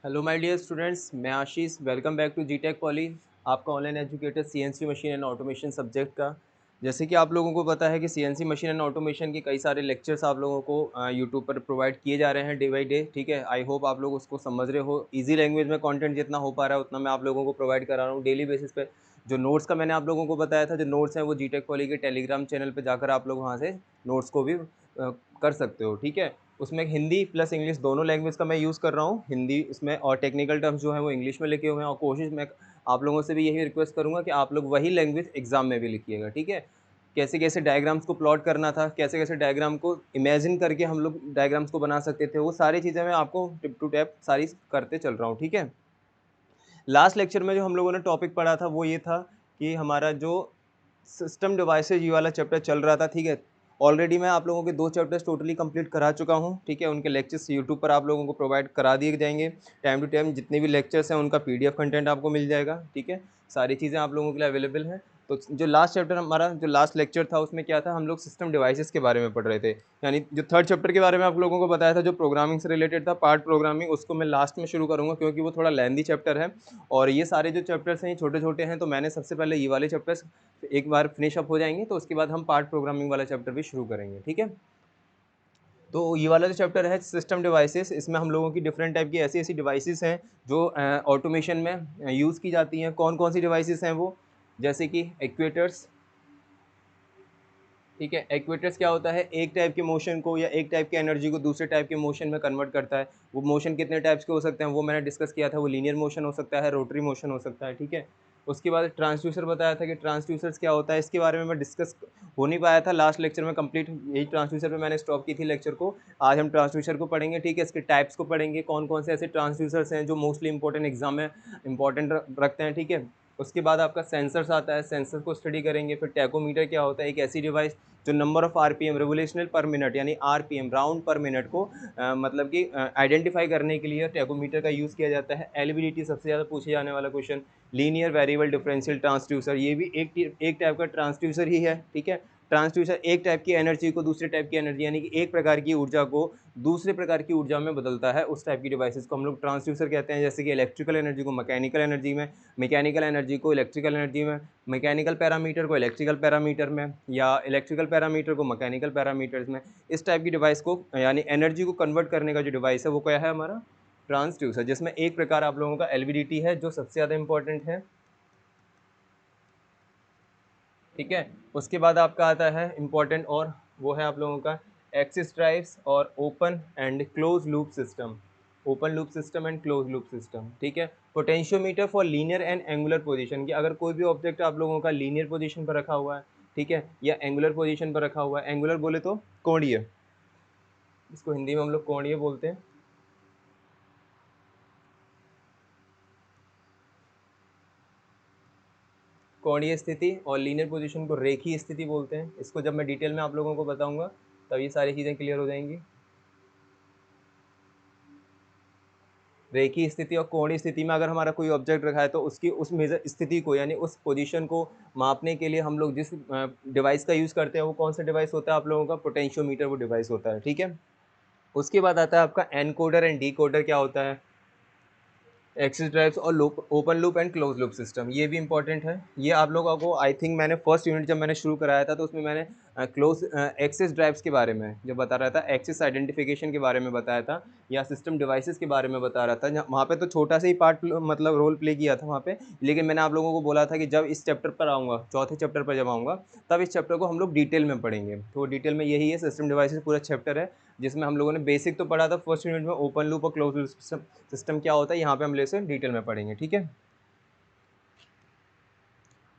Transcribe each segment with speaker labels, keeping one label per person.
Speaker 1: Hello my dear students, मैं आशीष। Welcome back to जीटेक poly, आपका online educator CNC machine and automation subject का। जैसे कि आप लोगों को पता है कि सीएनसी मशीन एंड ऑटोमेशन के कई सारे लेक्चर्स आप लोगों को यूट्यूब पर प्रोवाइड किए जा रहे हैं डे बाई डे। ठीक है, आई होप आप लोग उसको समझ रहे हो। इजी लैंग्वेज में कंटेंट जितना हो पा रहा है उतना मैं आप लोगों को प्रोवाइड करा रहा हूँ डेली बेसिस पे। जो नोट्स का मैंने आप लोगों को बताया था, जो नोट्स हैं वो जीटेक पॉली के टेलीग्राम चैनल पर जाकर आप लोग वहाँ से नोट्स को भी कर सकते हो। ठीक है, उसमें हिंदी प्लस इंग्लिश दोनों लैंग्वेज का मैं यूज़ कर रहा हूँ। हिंदी इसमें और टेक्निकल टर्म्स जो हैं वो इंग्लिश में लिखे हुए हैं, और कोशिश मैं आप लोगों से भी यही रिक्वेस्ट करूँगा कि आप लोग वही लैंग्वेज एग्जाम में भी लिखिएगा। ठीक है, कैसे कैसे डायग्राम्स को प्लॉट करना था, कैसे कैसे डायग्राम को इमेजिन करके हम लोग डायग्राम्स को बना सकते थे, वो सारी चीज़ें मैं आपको टिप टू टैप सारी करते चल रहा हूँ। ठीक है, लास्ट लेक्चर में जो हम लोगों ने टॉपिक पढ़ा था वो ये था कि हमारा जो सिस्टम डिवाइसेज ये वाला चैप्टर चल रहा था। ठीक है, ऑलरेडी मैं आप लोगों के 2 चैप्टर्स टोटली कंप्लीट करा चुका हूँ। ठीक है, उनके लेक्चर्स यूट्यूब पर आप लोगों को प्रोवाइड करा दिए जाएंगे। टाइम टू टाइम जितने भी लेक्चर्स हैं उनका पीडीएफ कंटेंट आपको मिल जाएगा। ठीक है, सारी चीज़ें आप लोगों के लिए अवेलेबल हैं। तो जो लास्ट चैप्टर हमारा जो लास्ट लेक्चर था उसमें क्या था, हम लोग सिस्टम डिवाइसेस के बारे में पढ़ रहे थे। यानी जो थर्ड चैप्टर के बारे में आप लोगों को बताया था, जो प्रोग्रामिंग से रिलेटेड था, पार्ट प्रोग्रामिंग, उसको मैं लास्ट में शुरू करूँगा क्योंकि वो थोड़ा लेंथी चैप्टर है। और ये सारे जो चैप्टर्स हैं ये छोटे छोटे हैं, तो मैंने सबसे पहले ये वाले चैप्टर्स एक बार फिनिश अप हो जाएंगे, तो उसके बाद हम पार्ट प्रोग्रामिंग वाला चैप्टर भी शुरू करेंगे। ठीक है, तो ये वाला जो चैप्टर है सिस्टम डिवाइसेस, इसमें हम लोगों की डिफरेंट टाइप की ऐसी ऐसी डिवाइसेस हैं जो ऑटोमेशन में यूज़ की जाती हैं। कौन कौन सी डिवाइसेस हैं वो, जैसे कि एक्चुएटर्स। ठीक है, एक्चुएटर्स क्या होता है, एक टाइप के मोशन को या एक टाइप की एनर्जी को दूसरे टाइप के मोशन में कन्वर्ट करता है। वो मोशन कितने टाइप्स के हो सकते हैं वो मैंने डिस्कस किया था। वो लीनियर मोशन हो सकता है, रोटरी मोशन हो सकता है। ठीक है, उसके बाद ट्रांसड्यूसर बताया था कि ट्रांसड्यूसर्स क्या होता है, इसके बारे में मैं डिस्कस हो नहीं पाया था लास्ट लेक्चर में कंप्लीट। यही ट्रांसड्यूसर पे मैंने स्टॉप की थी लेक्चर को। आज हम ट्रांसड्यूसर को पढ़ेंगे। ठीक है, इसके टाइप्स को पढ़ेंगे, कौन कौन से ऐसे ट्रांसड्यूसर्स हैं जो मोस्टली इंपॉर्टेंट एग्जाम में इंपॉर्टेंट रखते हैं। ठीक है, उसके बाद आपका सेंसर्स आता है, सेंसर को स्टडी करेंगे। फिर टैकोमीटर क्या होता है, एक ऐसी डिवाइस जो नंबर ऑफ आरपीएम रेवोल्यूशनल पर मिनट यानी आरपीएम राउंड पर मिनट को मतलब कि आइडेंटिफाई करने के लिए टैकोमीटर का यूज़ किया जाता है। एलवीडीटी सबसे ज़्यादा पूछे जाने वाला question. Linear variable differential transducer, ये भी एक टाइप का ट्रांसड्यूसर ही है। ठीक है, ट्रांसड्यूसर एक टाइप की एनर्जी को दूसरे टाइप की एनर्जी यानी कि एक प्रकार की ऊर्जा को दूसरे प्रकार की ऊर्जा में बदलता है। उस टाइप की डिवाइसेस को हम लोग ट्रांसड्यूसर कहते हैं। जैसे कि इलेक्ट्रिकल एनर्जी को मैकेनिकल एनर्जी में, मैकेनिकल एनर्जी को इलेक्ट्रिकल एनर्जी में, मैकेनिकल पैरामीटर को इलेक्ट्रिकल पैरामीटर में, या इलेक्ट्रिकल पैरामीटर को मैकेनिकल पैरामीटर्स में। इस टाइप की डिवाइस को यानी एनर्जी को कन्वर्ट करने का जो डिवाइस है वो क्या है हमारा, ट्रांसड्यूसर। जिसमें एक प्रकार आप लोगों का एलवीडीटी है जो सबसे ज़्यादा इंपॉर्टेंट है। ठीक है, उसके बाद आपका आता है इंपॉर्टेंट, और वो है आप लोगों का एक्सिस ड्राइव्स और open and close loop system. Open loop system and close loop system. ठीक है, potentiometer for linear and angular position, कि अगर कोई भी ऑब्जेक्ट आप लोगों का लीनियर पोजीशन पर रखा हुआ है, ठीक है, या एंगुलर पोजीशन पर रखा हुआ है। एंगुलर बोले तो कोणीय, इसको हिंदी में हम लोग कोणीय बोलते हैं। कोणीय स्थिति, और लीनियर पोजीशन को रेखीय स्थिति बोलते हैं। इसको जब मैं डिटेल में आप लोगों को बताऊंगा तब ये सारी चीज़ें क्लियर हो जाएंगी। रेखीय स्थिति और कोणीय स्थिति में अगर हमारा कोई ऑब्जेक्ट रखा है तो उसकी उस मेजर स्थिति को यानी उस पोजीशन को मापने के लिए हम लोग जिस डिवाइस का यूज़ करते हैं वो कौन सा डिवाइस होता है आप लोगों का, पोटेंशियोमीटर वो डिवाइस होता है। ठीक है, उसके बाद आता है आपका एनकोडर एंड डीकोडर। क्या होता है, एक्सिस ड्राइव्स और loop, open loop and close loop system, ये भी इंपॉर्टेंट है। ये आप लोगों को आई थिंक मैंने फर्स्ट यूनिट जब मैंने शुरू कराया था तो उसमें मैंने क्लोज एक्सेस ड्राइव्स के बारे में जो बता रहा था, एक्सेस आइडेंटिफिकेशन के बारे में बताया था, या सिस्टम डिवाइसेस के बारे में बता रहा था। वहाँ पे तो छोटा सा ही पार्ट मतलब रोल प्ले किया था वहाँ पे, लेकिन मैंने आप लोगों को बोला था कि जब इस चैप्टर पर आऊँगा, चौथे चैप्टर पर जब आऊँगा, तब इस चैप्टर को हम लोग डिटेल में पढ़ेंगे। तो डिटेल में यही है, सिस्टम डिवाइसेस पूरा चैप्टर है, जिसमें हम लोगों ने बेसिक तो पढ़ा था फर्स्ट यूनिट में, ओपन लूप और क्लोज लूप सिस्टम क्या होता है, यहाँ पे हम लेसे डिटेल में पढ़ेंगे। ठीक है,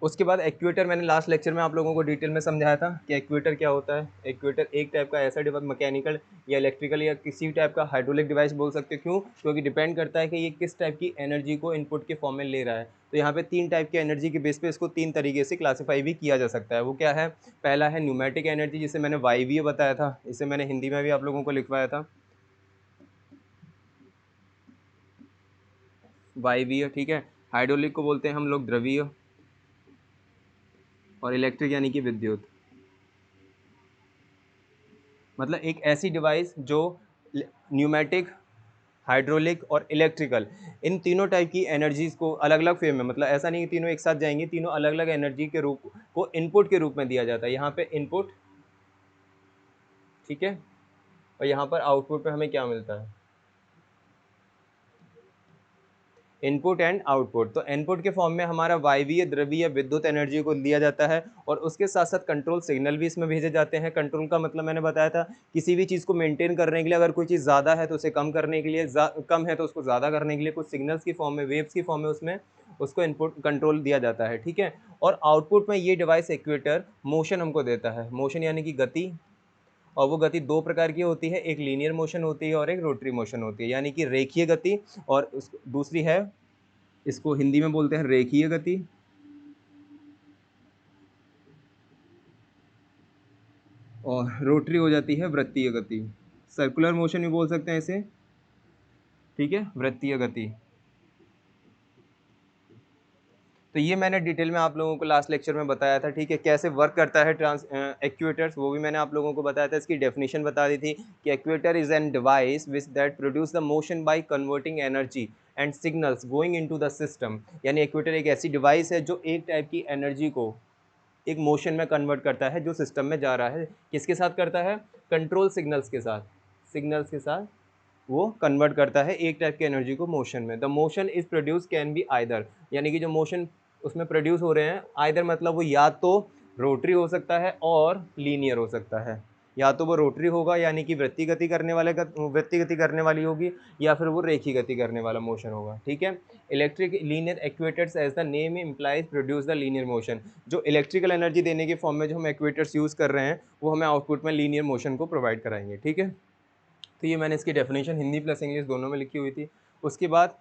Speaker 1: उसके बाद एक्चुएटर, मैंने लास्ट लेक्चर में आप लोगों को डिटेल में समझाया था कि एक्चुएटर क्या होता है। एक्चुएटर एक टाइप का ऐसा डिवाइस, मैकेनिकल या इलेक्ट्रिकल या किसी टाइप का हाइड्रोलिक डिवाइस बोल सकते हो। क्यों, क्योंकि डिपेंड करता है कि ये किस टाइप की एनर्जी को इनपुट के फॉर्म में ले रहा है। तो यहाँ पे 3 टाइप की एनर्जी के बेस पे इसको 3 तरीके से क्लासीफाई भी किया जा सकता है। वो क्या है, पहला है न्यूमेटिक एनर्जी, जिसे मैंने वायवीय बताया था, इसे मैंने हिंदी में भी आप लोगों को लिखवाया था, वायवीय। ठीक है, हाइड्रोलिक को बोलते हैं हम लोग द्रवीय, और इलेक्ट्रिक यानी कि विद्युत। मतलब एक ऐसी डिवाइस जो न्यूमेटिक, हाइड्रोलिक और इलेक्ट्रिकल, इन तीनों टाइप की एनर्जीज को अलग अलग फेम में, मतलब ऐसा नहीं कि तीनों एक साथ जाएंगे, तीनों अलग अलग एनर्जी के रूप को इनपुट के रूप में दिया जाता है। यहाँ पे इनपुट, ठीक है, और यहाँ पर आउटपुट पे हमें क्या मिलता है, इनपुट एंड आउटपुट। तो इनपुट के फॉर्म में हमारा वायवीय द्रवीय विद्युत एनर्जी को दिया जाता है, और उसके साथ साथ कंट्रोल सिग्नल भी इसमें भेजे जाते हैं। कंट्रोल का मतलब मैंने बताया था, किसी भी चीज़ को मेंटेन करने के लिए, अगर कोई चीज़ ज़्यादा है तो उसे कम करने के लिए, कम है तो उसको ज़्यादा करने के लिए कुछ सिग्नल्स की फॉर्म में, वेव्स की फॉर्म में उसमें उसको इनपुट कंट्रोल दिया जाता है, ठीक है। और आउटपुट में ये डिवाइस एक्चुएटर मोशन हमको देता है, मोशन यानी कि गति, और वो गति दो प्रकार की होती है, एक लीनियर मोशन होती है और एक रोटरी मोशन होती है, यानी कि रेखीय गति, और दूसरी है, इसको हिंदी में बोलते हैं रेखीय गति, और रोटरी हो जाती है वृत्तीय गति, सर्कुलर मोशन भी बोल सकते हैं इसे, ठीक है, वृत्तीय गति। तो ये मैंने डिटेल में आप लोगों को लास्ट लेक्चर में बताया था, ठीक है, कैसे वर्क करता है ट्रांस एक्चुएटर्स, वो भी मैंने आप लोगों को बताया था। इसकी डेफिनेशन बता दी थी कि actuator is an device which that produce the motion by converting energy and signals going into the system. यानी एक्चुएटर एक ऐसी डिवाइस है जो एक टाइप की एनर्जी को एक मोशन में कन्वर्ट करता है, जो सिस्टम में जा रहा है। किसके साथ करता है, कंट्रोल सिग्नल्स के साथ, सिग्नल्स के साथ वो कन्वर्ट करता है एक टाइप की एनर्जी को मोशन में। The motion is produce can be either, यानी कि जो मोशन उसमें प्रोड्यूस हो रहे हैं, आइदर मतलब वो या तो रोटरी हो सकता है और लीनियर हो सकता है। या तो वो रोटरी होगा यानी कि वृत्ति गति करने वाले का, वृत्ति गति करने वाली होगी, या फिर वो रेखी गति करने वाला मोशन होगा, ठीक है। Electric linear actuators as the name implies produce the linear motion. जो इलेक्ट्रिकल एनर्जी देने के फॉर्म में जो हम एक्चुएटर्स यूज़ कर रहे हैं, वो हमें आउटपुट में लीनियर मोशन को प्रोवाइड कराएंगे, ठीक है। तो ये मैंने इसकी डेफिनेशन हिंदी प्लस इंग्लिश दोनों में लिखी हुई थी। उसके बाद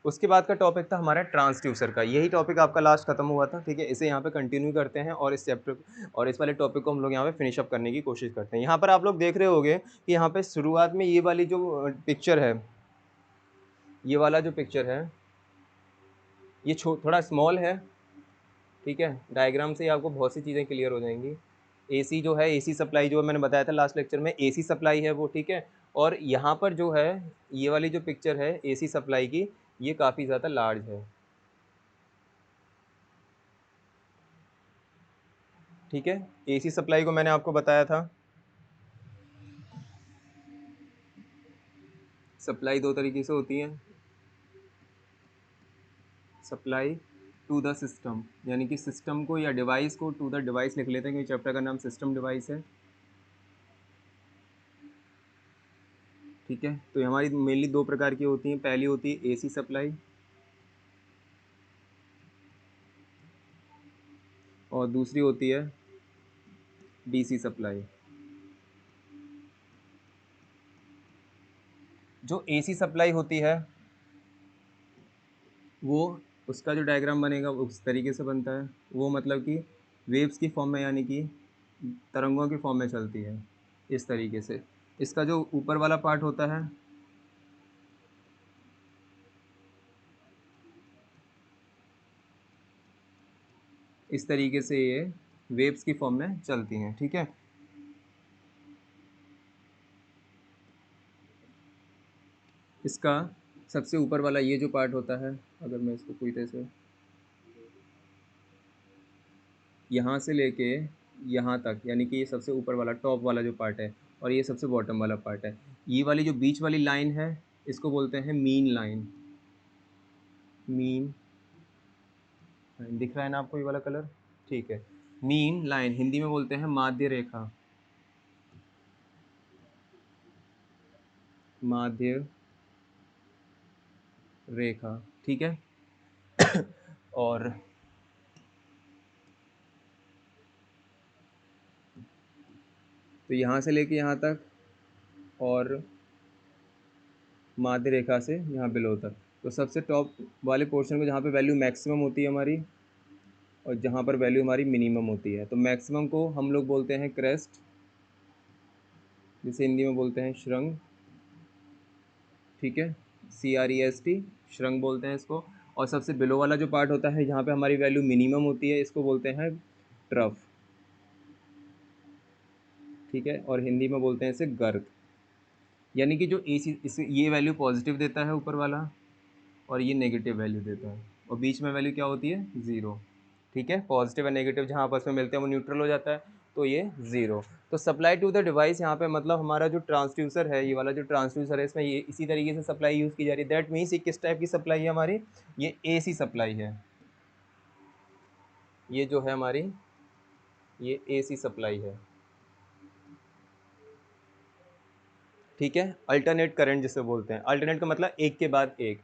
Speaker 1: उसके बाद का टॉपिक था हमारा ट्रांसड्यूसर का, यही टॉपिक आपका लास्ट खत्म हुआ था, ठीक है। इसे यहाँ पे कंटिन्यू करते हैं और इस चैप्टर और इस वाले टॉपिक को हम लोग यहाँ पे फिनिश अप करने की कोशिश करते हैं। यहाँ पर आप लोग देख रहे होंगे कि यहाँ पे शुरुआत में ये वाली जो पिक्चर है, ये वाला जो पिक्चर है, ये थोड़ा स्मॉल है, ठीक है। डायग्राम से ही आपको बहुत सी चीज़ें क्लियर हो जाएंगी। एसी जो है, एसी सप्लाई जो मैंने बताया था लास्ट लेक्चर में, एसी सप्लाई है वो, ठीक है। और यहाँ पर जो है, ये वाली जो पिक्चर है एसी सप्लाई की, ये काफ़ी ज़्यादा लार्ज है, ठीक है। एसी सप्लाई को मैंने आपको बताया था, सप्लाई दो तरीके से होती है, सप्लाई टू द सिस्टम, यानी कि सिस्टम को या डिवाइस को, टू द डिवाइस लिख लेते हैं क्योंकि चैप्टर का नाम सिस्टम डिवाइस है, ठीक है। तो ये हमारी मेनली दो प्रकार की होती हैं, पहली होती है एसी सप्लाई, और दूसरी होती है डीसी सप्लाई। जो एसी सप्लाई होती है, वो उसका जो डायग्राम बनेगा वो उस तरीके से बनता है, वो मतलब कि वेव्स की फॉर्म में, यानी कि तरंगों की फॉर्म में चलती है, इस तरीके से। इसका जो ऊपर वाला पार्ट होता है, इस तरीके से ये वेव्स की फॉर्म में चलती हैं, ठीक है। इसका सबसे ऊपर वाला ये जो पार्ट होता है, अगर मैं इसको पूरी तरह से यहाँ से लेके यहाँ तक, यानी कि ये सबसे ऊपर वाला टॉप वाला जो पार्ट है, और ये सबसे बॉटम वाला पार्ट है, ये वाली जो बीच वाली लाइन है, इसको बोलते हैं मीन लाइन। मीन लाइन दिख रहा है ना आपको, ये वाला कलर, ठीक है। मीन लाइन हिंदी में बोलते हैं माध्य रेखा, माध्य रेखा, ठीक है। और तो यहाँ से लेके यहाँ तक, और माध्य रेखा से यहाँ बिलो तक। तो सबसे टॉप वाले पोर्शन को जहाँ पे वैल्यू मैक्सिमम होती है हमारी, और जहाँ पर वैल्यू हमारी मिनिमम होती है, तो मैक्सिमम को हम लोग बोलते हैं क्रेस्ट, जिसे हिंदी में बोलते हैं श्रृंग, ठीक है, CREST, श्रृंग बोलते हैं इसको। और सबसे बिलो वाला जो पार्ट होता है, जहाँ पे हमारी वैल्यू मिनिमम होती है, इसको बोलते हैं ट्रफ, ठीक है, और हिंदी में बोलते हैं इसे गर्त। यानी कि जो AC इस ये वैल्यू पॉजिटिव देता है ऊपर वाला और ये नेगेटिव वैल्यू देता है और बीच में वैल्यू क्या होती है, ज़ीरो। ठीक है, पॉजिटिव और नेगेटिव जहाँ आपस में मिलते हैं वो न्यूट्रल हो जाता है, तो ये ज़ीरो। तो सप्लाई टू द डिवाइस यहाँ पे मतलब हमारा जो ट्रांसड्यूसर है, ये वाला जो ट्रांसड्यूसर है, इसमें ये इसी तरीके से सप्लाई यूज़ की जा रही है। दैट मीन्स ये किस टाइप की सप्लाई है हमारी, ये AC सप्लाई है। ये जो है हमारी, ये AC सप्लाई है। ठीक है, अल्टरनेट करंट जिसे बोलते हैं। अल्टरनेट का मतलब एक के बाद एक।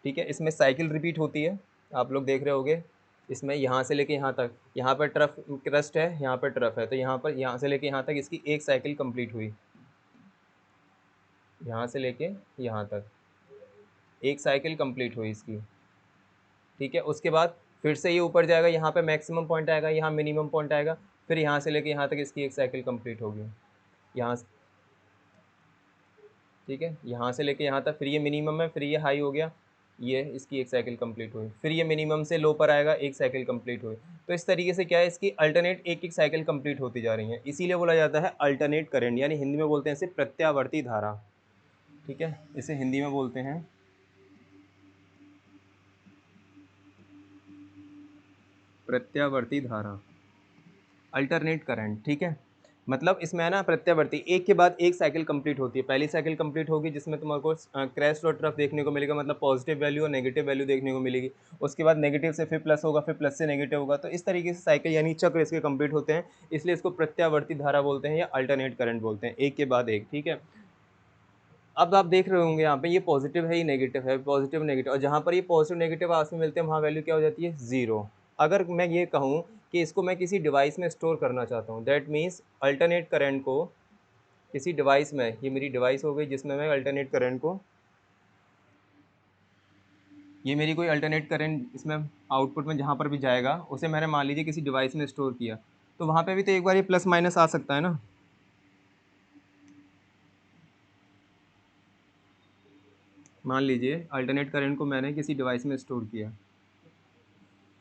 Speaker 1: ठीक है, इसमें साइकिल रिपीट होती है, आप लोग देख रहे होंगे। इसमें यहाँ से लेके यहाँ तक, यहाँ पर ट्रफ क्रस्ट है, यहाँ पर ट्रफ है, तो यहाँ पर यहाँ से लेके यहाँ तक इसकी एक साइकिल कंप्लीट हुई। यहाँ से लेके यहाँ तक एक साइकिल कंप्लीट हुई इसकी। ठीक है, उसके बाद फिर से ये ऊपर जाएगा, यहाँ पे मैक्सिमम पॉइंट आएगा, यहाँ मिनिमम पॉइंट आएगा, फिर यहाँ से लेके यहाँ तक इसकी एक साइकिल कंप्लीट होगी। यहाँ, ठीक है, यहाँ से लेके यहाँ तक, फिर ये मिनिमम है, फिर ये हाई हो गया, ये इसकी एक साइकिल कंप्लीट हुई, फिर ये मिनिमम से लो पर आएगा, एक साइकिल कंप्लीट हुई। तो इस तरीके से क्या है, इसकी अल्टरनेट एक एक साइकिल कंप्लीट होती जा रही है, इसीलिए बोला जाता है अल्टरनेट करंट, यानी हिंदी में बोलते हैं इसे प्रत्यावर्ती धारा। ठीक है, इसे हिंदी में बोलते हैं प्रत्यावर्ती धारा, अल्टरनेट करंट। ठीक है, मतलब इसमें है ना प्रत्यावर्ती, एक के बाद एक साइकिल कंप्लीट होती है। पहली साइकिल कंप्लीट होगी जिसमें तुम्हारे को क्रैश और ट्रफ देखने को मिलेगा, मतलब पॉजिटिव वैल्यू और नेगेटिव वैल्यू देखने को मिलेगी। उसके बाद नेगेटिव से फिर प्लस होगा, फिर प्लस से नेगेटिव होगा, तो इस तरीके से साइकिल यानी चक्र इसके कंप्लीट होते हैं, इसलिए इसको प्रत्यावर्ती धारा बोलते हैं या अल्टरनेट करंट बोलते हैं, एक के बाद एक। ठीक है, अब आप देख रहे होंगे यहाँ पे ये पॉजिटिव है, ये नेगेटिव है, पॉजिटिव नेगेटिव, और जहाँ पर ये पॉजिटिव नेगेटिव आपस में मिलते हैं वहाँ वैल्यू क्या हो जाती है, ज़ीरो। अगर मैं ये कहूँ कि इसको मैं किसी डिवाइस में स्टोर करना चाहता हूँ, दैट मीन्स अल्टरनेट करंट को किसी डिवाइस में, ये मेरी डिवाइस हो गई जिसमें मैं अल्टरनेट करंट को, ये मेरी कोई अल्टरनेट करंट इसमें आउटपुट में जहाँ पर भी जाएगा उसे मैंने मान लीजिए किसी डिवाइस में स्टोर किया, तो वहाँ पे भी तो एक बार ये प्लस माइनस आ सकता है ना। मान लीजिए अल्टरनेट करंट को मैंने किसी डिवाइस में स्टोर किया,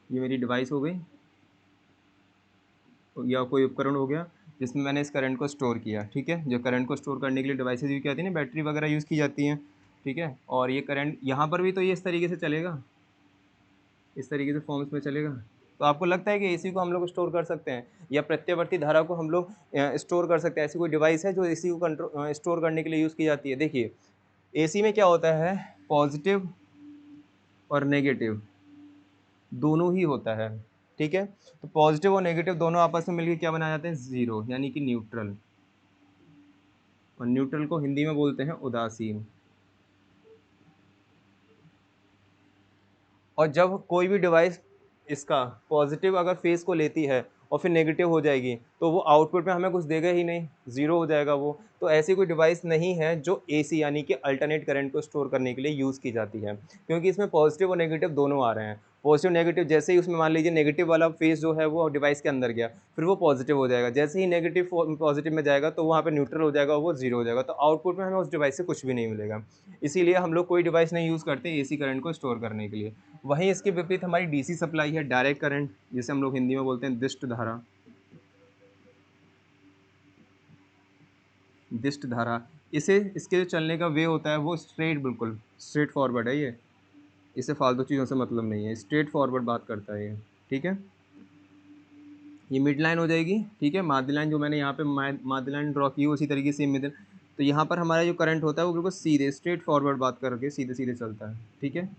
Speaker 1: ये मेरी डिवाइस हो गई या कोई उपकरण हो गया जिसमें मैंने इस करंट को स्टोर किया। ठीक है, जो करंट को स्टोर करने के लिए डिवाइसेज यूज़ की जाती है ना, बैटरी वगैरह यूज़ की जाती हैं। ठीक है, और ये करंट यहाँ पर भी तो ये इस तरीके से चलेगा, इस तरीके से फॉर्म्स में चलेगा। तो आपको लगता है कि एसी को हम लोग स्टोर कर सकते हैं या प्रत्यावर्ती धारा को हम लोग स्टोर कर सकते हैं? ऐसी कोई डिवाइस है जो एसी को कंट्रोल स्टोर करने के लिए यूज़ की जाती है? देखिए, एसी में क्या होता है, पॉजिटिव और नेगेटिव दोनों ही होता है। ठीक है, तो पॉजिटिव और नेगेटिव दोनों आपस में मिलकर क्या बना जाते हैं, ज़ीरो, यानी कि न्यूट्रल। और न्यूट्रल को हिंदी में बोलते हैं उदासीन। और जब कोई भी डिवाइस इसका पॉजिटिव अगर फेस को लेती है और फिर नेगेटिव हो जाएगी तो वो आउटपुट में हमें कुछ देगा ही नहीं, ज़ीरो हो जाएगा वो। तो ऐसी कोई डिवाइस नहीं है जो एसी यानी कि अल्टरनेट करंट को स्टोर करने के लिए यूज़ की जाती है, क्योंकि इसमें पॉजिटिव और नेगेटिव दोनों आ रहे हैं। पॉजिटिव नेगेटिव जैसे ही उसमें मान लीजिए नेगेटिव वाला फेस जो है वो डिवाइस के अंदर गया, फिर वो पॉजिटिव हो जाएगा, जैसे ही नेगेटिव पॉजिटिव में जाएगा तो वहाँ पर न्यूट्रल हो जाएगा, वो ज़ीरो हो जाएगा, तो आउटपुट में हमें उस डिवाइस से कुछ भी नहीं मिलेगा। इसीलिए हम लोग कोई डिवाइस नहीं यूज़ करते एसी करंट को स्टोर करने के लिए। वहीं इसके विपरीत हमारी डीसी सप्लाई है, डायरेक्ट करंट, जिसे हम लोग हिंदी में बोलते हैं दिष्ट धारा। दिष्ट धारा, इसे इसके जो चलने का वे होता है वो स्ट्रेट, बिल्कुल स्ट्रेट फॉरवर्ड है ये, इसे फालतू चीज़ों से मतलब नहीं है, स्ट्रेट फॉरवर्ड बात करता है ये। ठीक है, ये मिड लाइन हो जाएगी। ठीक है, माध्य लाइन जो मैंने यहाँ पे माध्य लाइन ड्रॉ की है उसी तरीके से मिडिल, तो यहाँ पर हमारा जो करंट होता है वो बिल्कुल सीधे स्ट्रेट फॉरवर्ड बात करके सीधे सीधे चलता है। ठीक है,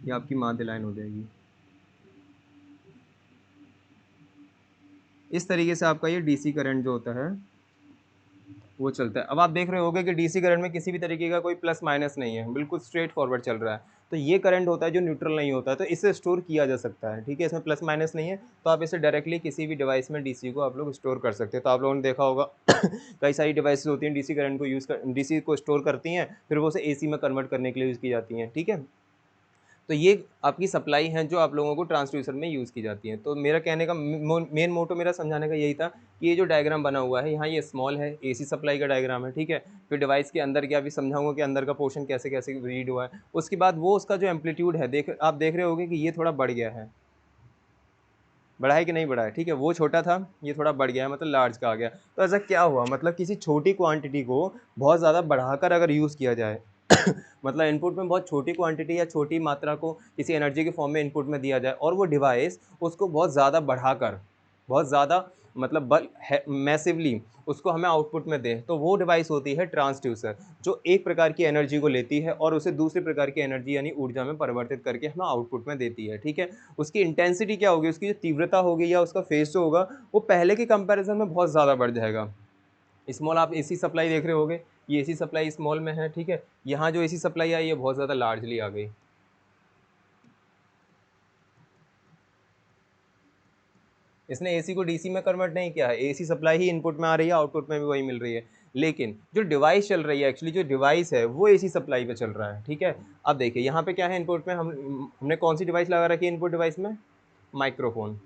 Speaker 1: ये आपकी माध्य लाइन हो जाएगी। इस तरीके से आपका ये डीसी करंट जो होता है वो चलता है। अब आप देख रहे होंगे कि डीसी करंट में किसी भी तरीके का कोई प्लस माइनस नहीं है, बिल्कुल स्ट्रेट फॉरवर्ड चल रहा है। तो ये करंट होता है जो न्यूट्रल नहीं होता है, तो इसे स्टोर किया जा सकता है। ठीक है, इसमें प्लस माइनस नहीं है, तो आप इसे डायरेक्टली किसी भी डिवाइस में डीसी को आप लोग स्टोर कर सकते हैं। तो आप लोगों ने देखा होगा कई सारी डिवाइसेस होती हैं डीसी करंट को डीसी को स्टोर करती हैं, फिर वो उसे एसी में कन्वर्ट करने के लिए यूज़ की जाती हैं। ठीक है, तो ये आपकी सप्लाई हैं जो आप लोगों को ट्रांसड्यूसर में यूज़ की जाती हैं। तो मेरा कहने का मेन मोटो मेरा समझाने का यही था कि ये जो डायग्राम बना हुआ है यहाँ, ये स्मॉल है, एसी सप्लाई का डायग्राम है। ठीक है, फिर डिवाइस के अंदर क्या भी समझाऊंगा कि अंदर का पोर्शन कैसे कैसे रीड हुआ है। उसके बाद वो उसका जो एम्पलीट्यूड है, आप देख रहे होगे कि ये थोड़ा बढ़ गया है, बढ़ा है कि नहीं बढ़ा है, ठीक है। वो छोटा था, ये थोड़ा बढ़ गया है, मतलब लार्ज का आ गया। तो ऐसा क्या हुआ, मतलब किसी छोटी क्वांटिटी को बहुत ज़्यादा बढ़ाकर अगर यूज़ किया जाए मतलब इनपुट में बहुत छोटी क्वांटिटी या छोटी मात्रा को किसी एनर्जी के फॉर्म में इनपुट में दिया जाए और वो डिवाइस उसको बहुत ज़्यादा बढ़ाकर, बहुत ज़्यादा मतलब बल है मैसिवली उसको हमें आउटपुट में दे, तो वो डिवाइस होती है ट्रांसड्यूसर, जो एक प्रकार की एनर्जी को लेती है और उसे दूसरे प्रकार की एनर्जी यानी ऊर्जा में परिवर्तित करके हमें आउटपुट में देती है, ठीक है। उसकी इंटेंसिटी क्या होगी, उसकी जो तीव्रता होगी या उसका फेज जो होगा वो पहले के कंपैरिजन में बहुत ज़्यादा बढ़ जाएगा। स्मॉल आप एसी सप्लाई देख रहे होगे, ये एसी सप्लाई स्मॉल में है, ठीक है। यहाँ जो एसी सप्लाई आई है बहुत ज़्यादा लार्जली आ गई। इसने एसी को डीसी में कन्वर्ट नहीं किया है, एसी सप्लाई ही इनपुट में आ रही है, आउटपुट में भी वही मिल रही है। लेकिन जो डिवाइस चल रही है, एक्चुअली जो डिवाइस है वो एसी सप्लाई पे चल रहा है, ठीक है। अब देखिए यहाँ पे क्या है, इनपुट में हमने कौन सी डिवाइस लगा रखी है इनपुट डिवाइस में, माइक्रोफोन।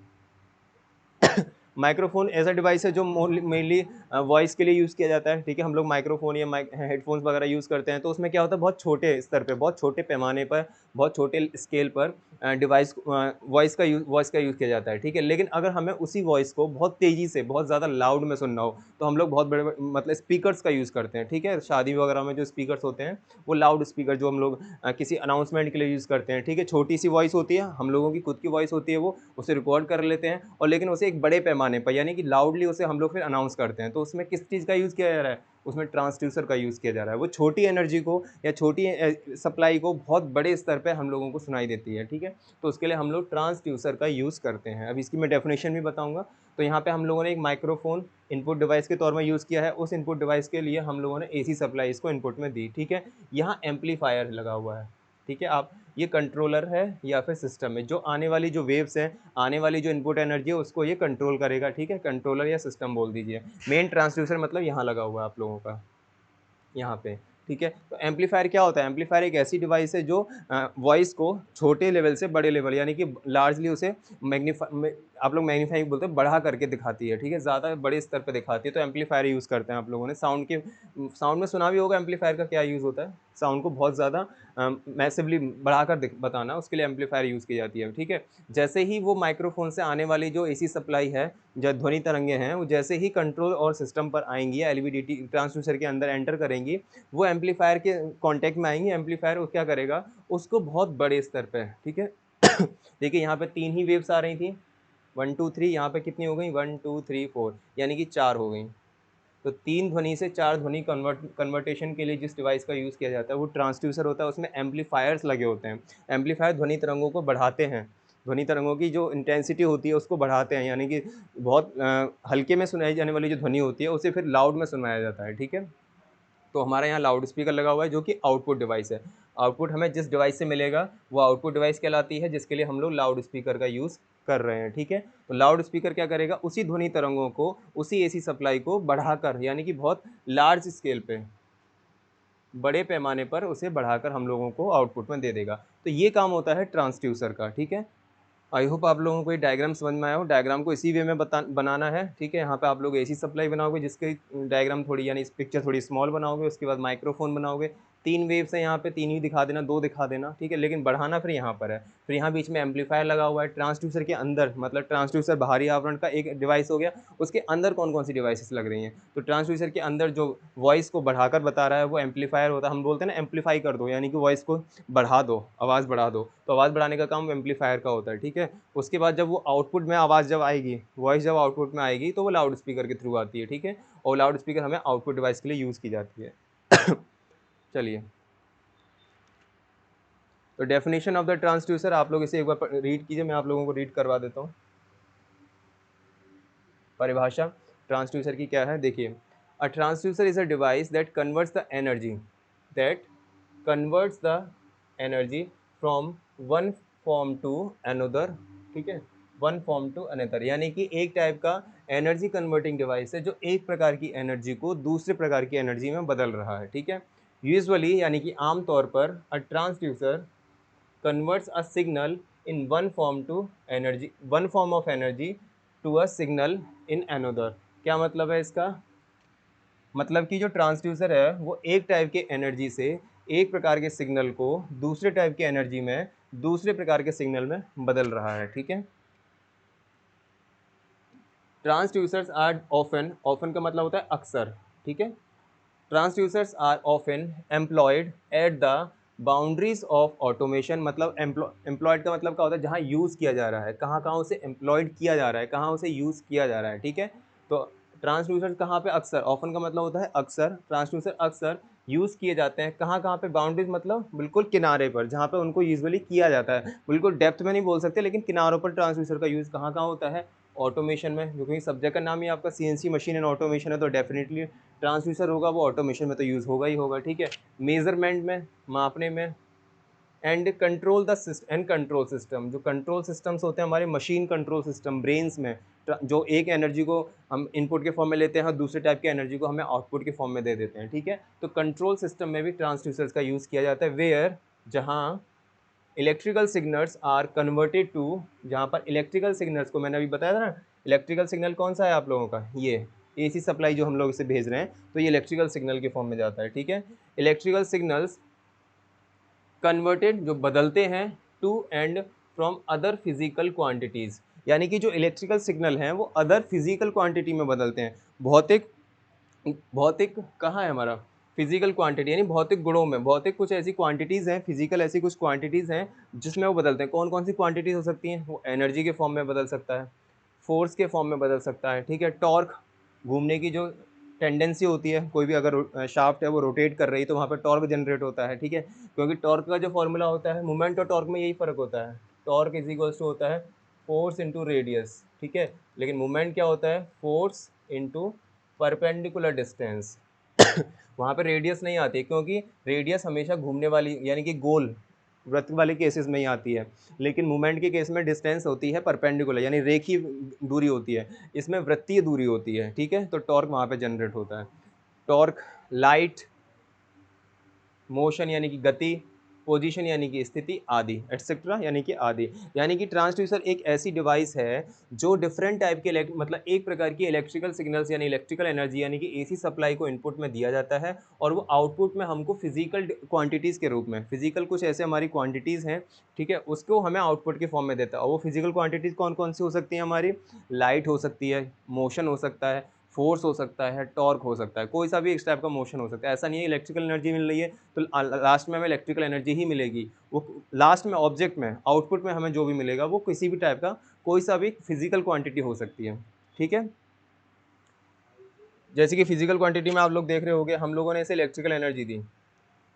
Speaker 1: माइक्रोफोन ऐसा डिवाइस है जो मेनली वॉइस के लिए यूज़ किया जाता है, ठीक है। हम लोग माइक्रोफोन या हेडफोन्स वगैरह यूज़ करते हैं, तो उसमें क्या होता है, बहुत छोटे स्तर पे, बहुत छोटे पैमाने पर, बहुत छोटे स्केल पर डिवाइस वॉइस का यूज़ किया जाता है, ठीक है। लेकिन अगर हमें उसी वॉइस को बहुत तेज़ी से बहुत ज़्यादा लाउड में सुनना हो, तो हम लोग बहुत बड़े मतलब स्पीकर्स का यूज़ करते हैं, ठीक है। शादी वगैरह में जो स्पीकर्स होते हैं वो लाउड स्पीकर जो हम लोग किसी अनाउंसमेंट के लिए यूज़ करते हैं, ठीक है। छोटी सी वॉइस होती है, हम लोगों की खुद की वॉइस होती है, वो उसे रिकॉर्ड कर लेते हैं और लेकिन उसे एक बड़े पैमाने पर यानी कि लाउडली उसे हम लोग फिर अनाउंस करते हैं। तो उसमें किस चीज़ का यूज़ किया जा रहा है, उसमें ट्रांसड्यूसर का यूज़ किया जा रहा है। वो छोटी एनर्जी को या छोटी सप्लाई को बहुत बड़े स्तर पे हम लोगों को सुनाई देती है, ठीक है। तो उसके लिए हम लोग ट्रांसड्यूसर का यूज़ करते हैं। अब इसकी मैं डेफिनेशन भी बताऊँगा। तो यहाँ पे हम लोगों ने एक माइक्रोफ़ोन इनपुट डिवाइस के तौर में यूज़ किया है। उस इनपुट डिवाइस के लिए हम लोगों ने एसी सप्लाई इसको इनपुट में दी, ठीक है। यहाँ एम्पलीफायर लगा हुआ है, ठीक है। आप ये कंट्रोलर है या फिर सिस्टम है, जो आने वाली जो वेव्स हैं, आने वाली जो इनपुट एनर्जी है उसको ये कंट्रोल करेगा, ठीक है। कंट्रोलर या सिस्टम बोल दीजिए। मेन ट्रांसड्यूसर मतलब यहाँ लगा हुआ है आप लोगों का, यहाँ पे, ठीक है। तो एम्पलीफायर क्या होता है, एम्पलीफायर एक ऐसी डिवाइस है जो वॉइस को छोटे लेवल से बड़े लेवल यानी कि लार्जली उसे आप लोग मैग्नीफाई बोलते हैं, बढ़ा करके दिखाती है, ठीक है। ज़्यादा बड़े स्तर पे दिखाती है, तो एम्पलीफायर यूज़ करते हैं आप लोगों ने। साउंड में सुना भी होगा एम्पलीफायर का क्या यूज़ होता है, साउंड को बहुत ज़्यादा मैसिवली बढ़ाकर बताना, उसके लिए एम्पलीफायर यूज़ की जाती है, ठीक है। जैसे ही वो माइक्रोफोन से आने वाली जो एसी सप्लाई है, जो ध्वनि तरंगे हैं, वो जैसे ही कंट्रोल और सिस्टम पर आएंगी या एलवीडीटी ट्रांसड्यूसर के अंदर एंटर करेंगी, वो एम्पलीफायर के कांटेक्ट में आएंगी। एम्पलीफायर वो क्या करेगा, उसको बहुत बड़े स्तर पे, ठीक है। देखिए यहाँ पे 3 ही वेव्स आ रही थी, 1 2 3, यहाँ पे कितनी हो गई, 1 2 3 4, यानी कि 4 हो गई। तो 3 ध्वनि से 4 ध्वनि कन्वर्टेशन के लिए जिस डिवाइस का यूज़ किया जाता है वो ट्रांसड्यूसर होता है। उसमें एम्पलीफायर्स लगे होते हैं। एम्पलीफायर ध्वनि तरंगों को बढ़ाते हैं, ध्वनि तरंगों की जो इंटेंसिटी होती है उसको बढ़ाते हैं, यानी कि बहुत हल्के में सुनाई जाने वाली जो ध्वनि होती है उसे फिर लाउड में सुनाया जाता है, ठीक है। तो हमारे यहाँ लाउड स्पीकर लगा हुआ है जो कि आउटपुट डिवाइस है। आउटपुट हमें जिस डिवाइस से मिलेगा वो आउटपुट डिवाइस कहलाती है, जिसके लिए हम लोग लाउड स्पीकर का यूज़ कर रहे हैं, ठीक है। तो लाउड स्पीकर क्या करेगा, उसी ध्वनि तरंगों को, उसी एसी सप्लाई को बढ़ाकर यानी कि बहुत लार्ज स्केल पे, बड़े पैमाने पर उसे बढ़ाकर हम लोगों को आउटपुट में दे देगा। तो ये काम होता है ट्रांसड्यूसर का, ठीक है। आई होप आप लोगों को ये डायग्राम समझ में आया हो। डायग्राम को इसी वे में बनाना है, ठीक है। यहाँ पे आप लोग एसी सप्लाई बनाओगे जिसके डायग्राम थोड़ी यानी इस पिक्चर थोड़ी स्मॉल बनाओगे, उसके बाद माइक्रोफोन बनाओगे। 3 वेव्स हैं यहाँ पे, 3 ही दिखा देना, 2 दिखा देना, ठीक है। लेकिन बढ़ाना फिर यहाँ पर है। फिर यहाँ बीच में एम्पलीफायर लगा हुआ है। ट्रांसड्यूसर के अंदर मतलब ट्रांसड्यूसर बाहरी आवरण का एक डिवाइस हो गया, उसके अंदर कौन कौन सी डिवाइसेस लग रही हैं। तो ट्रांसड्यूसर के अंदर जो वॉइस को बढ़ाकर बता रहा है वो एम्पलीफायर होता है। हम बोलते हैं ना एम्पलीफाई कर दो, यानी कि वॉइस को बढ़ा दो, आवाज़ बढ़ा दो। तो आवाज़ बढ़ाने का काम एम्पलीफायर का होता है, ठीक है। उसके बाद जब वो आउटपुट में आवाज़ जब आएगी, वॉइस जब आउटपुट में आएगी तो वो लाउड स्पीकर के थ्रू आती है, ठीक है। और लाउड स्पीकर हमें आउटपुट डिवाइस के लिए यूज़ की जाती है। चलिए, तो डेफिनेशन ऑफ द ट्रांसड्यूसर आप लोग इसे एक बार रीड कीजिए, मैं आप लोगों को रीड करवा देता हूँ। परिभाषा ट्रांसड्यूसर की क्या है, देखिए। A transducer is a device that converts the energy from one form to another, ठीक है। वन फॉर्म टू अनदर यानी कि एक टाइप का एनर्जी कन्वर्टिंग डिवाइस है जो एक प्रकार की एनर्जी को दूसरे प्रकार की एनर्जी में बदल रहा है, ठीक है। यूजुअली यानी कि आमतौर पर अ transducer converts a signal in one form of energy to a signal in another। क्या मतलब है इसका, मतलब कि जो ट्रांसड्यूसर है वो एक टाइप के एनर्जी से एक प्रकार के सिग्नल को दूसरे टाइप के एनर्जी में दूसरे प्रकार के सिग्नल में बदल रहा है, ठीक है। ट्रांसड्यूसर्स आर ऑफन, ऑफन का मतलब होता है अक्सर, ठीक है। Transducers are often employed at the boundaries of automation, मतलब एम्प्लॉयड का मतलब क्या होता है, जहाँ यूज़ किया जा रहा है, कहाँ कहाँ उसे एम्प्लॉयड किया जा रहा है, कहाँ उसे यूज़ किया जा रहा है, ठीक है। तो ट्रांसड्यूसर कहाँ पे, अक्सर, ऑफन का मतलब होता है अक्सर, ट्रांसड्यूसर अक्सर यूज़ किए जाते हैं कहाँ कहाँ पे, बाउंड्रीज मतलब बिल्कुल किनारे पर, जहाँ पे उनको यूजुअली किया जाता है, बिल्कुल डेप्थ में नहीं बोल सकते, लेकिन किनारों पर ट्रांसड्यूसर का यूज़ कहाँ कहाँ होता है, ऑटोमेशन में, क्योंकि सब्जेक्ट का नाम ही आपका सीएनसी मशीन एंड ऑटोमेशन है, तो डेफिनेटली ट्रांसड्यूसर होगा वो ऑटोमेशन में तो यूज़ होगा ही होगा, ठीक है। मेजरमेंट में, मापने में, and control the system, and control system, जो कंट्रोल सिस्टम्स होते हैं हमारे मशीन कंट्रोल सिस्टम ब्रेन्स में, जो एक एनर्जी को हम इनपुट के फॉर्म में लेते हैं और दूसरे टाइप की एनर्जी को हमें आउटपुट के फॉर्म में दे देते हैं, ठीक है। तो कंट्रोल सिस्टम में भी ट्रांसड्यूसर्स का यूज़ किया जाता है, वेयर, जहाँ electrical signals are converted to, जहाँ पर इलेक्ट्रिकल सिग्नल्स को, मैंने अभी बताया था ना, इलेक्ट्रिकल सिग्नल कौन सा है आप लोगों का, ये एसी सप्लाई जो हम लोग इसे भेज रहे हैं, तो ये इलेक्ट्रिकल सिग्नल के फॉर्म में जाता है, ठीक है। इलेक्ट्रिकल सिग्नल्स कन्वर्टेड, जो बदलते हैं, to and from other physical quantities, यानी कि जो इलेक्ट्रिकल सिग्नल हैं वो अदर फिजिकल क्वांटिटी में बदलते हैं, भौतिक, भौतिक कहाँ है हमारा, फिजिकल क्वांटिटी, यानी भौतिक गुणों में, भौतिक कुछ ऐसी क्वांटिटीज़ हैं, फिजिकल ऐसी कुछ क्वांटिटीज़ हैं जिसमें वो बदलते हैं। कौन कौन सी क्वांटिटीज़ हो सकती हैं, वो एनर्जी के फॉर्म में बदल सकता है, फोर्स के फॉर्म में बदल सकता है, ठीक है। टॉर्क, घूमने की जो टेंडेंसी होती है, कोई भी अगर शाफ्ट है वो रोटेट कर रही है तो वहाँ पर टॉर्क जनरेट होता है, ठीक है। क्योंकि टॉर्क का जो फॉर्मूला होता है, मोमेंट और टॉर्क में यही फ़र्क होता है, टॉर्क इज इक्वल्स टू होता है फोर्स इंटू रेडियस, ठीक है। लेकिन मोमेंट क्या होता है, फोर्स इंटू परपेंडिकुलर डिस्टेंस। वहाँ पे रेडियस नहीं आती है, क्योंकि रेडियस हमेशा घूमने वाली यानी कि गोल वृत्त वाले केसेस में ही आती है, लेकिन मूवमेंट के केस में डिस्टेंस होती है परपेंडिकुलर, यानी रेखीय दूरी होती है, इसमें वृत्तीय दूरी होती है, ठीक है। तो टॉर्क वहाँ पे जनरेट होता है। टॉर्क, लाइट, मोशन यानी कि गति, पोजीशन यानी कि स्थिति आदि, एटसेट्रा यानी कि आदि, यानी कि ट्रांसड्यूसर एक ऐसी डिवाइस है जो डिफरेंट टाइप के मतलब एक प्रकार की इलेक्ट्रिकल सिग्नल्स यानी इलेक्ट्रिकल एनर्जी यानी कि एसी सप्लाई को इनपुट में दिया जाता है, और वो आउटपुट में हमको फिजिकल क्वांटिटीज़ के रूप में, फिजिकल कुछ ऐसे हमारी क्वांटिटीज़ हैं, ठीक है, उसको हमें आउटपुट के फॉर्म में देता है। और वो फिजिकल क्वांटिटीज़ कौन कौन सी हो सकती हैं हमारी, लाइट हो सकती है, मोशन हो सकता है, फोर्स हो सकता है, टॉर्क हो सकता है, कोई सा भी इस टाइप का मोशन हो सकता है। ऐसा नहीं है इलेक्ट्रिकल एनर्जी मिल रही है तो लास्ट में हमें इलेक्ट्रिकल एनर्जी ही मिलेगी, वो लास्ट में ऑब्जेक्ट में, आउटपुट में हमें जो भी मिलेगा वो किसी भी टाइप का कोई सा भी फिजिकल क्वांटिटी हो सकती है, ठीक है। जैसे कि फिजिकल क्वांटिटी में आप लोग देख रहे होंगे, हम लोगों ने इसे इलेक्ट्रिकल एनर्जी दी,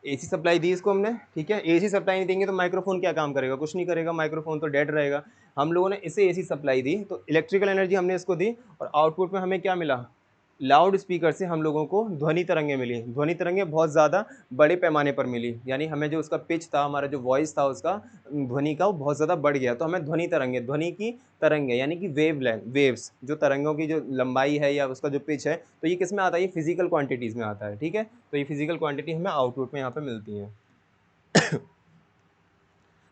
Speaker 1: एसी सप्लाई दी इसको हमने, ठीक है। एसी सप्लाई नहीं देंगे तो माइक्रोफोन क्या काम करेगा, कुछ नहीं करेगा, माइक्रोफोन तो डेड रहेगा। हम लोगों ने इसे एसी सप्लाई दी तो इलेक्ट्रिकल एनर्जी हमने इसको दी, और आउटपुट में हमें क्या मिला, लाउड स्पीकर से हम लोगों को ध्वनि तरंगें मिली, ध्वनि तरंगें बहुत ज़्यादा बड़े पैमाने पर मिली, यानी हमें जो उसका पिच था, हमारा जो वॉइस था उसका ध्वनि का, वो बहुत ज़्यादा बढ़ गया, तो हमें ध्वनि तरंगें, ध्वनि की तरंगें यानी कि वेव्स, जो तरंगों की जो लंबाई है या उसका जो पिच है, तो ये किस में आता है, ये फिजिकल क्वांटिटीज़ में आता है, ठीक है। तो ये फिजिकल क्वांटिटी हमें आउटपुट में यहाँ पे मिलती हैं।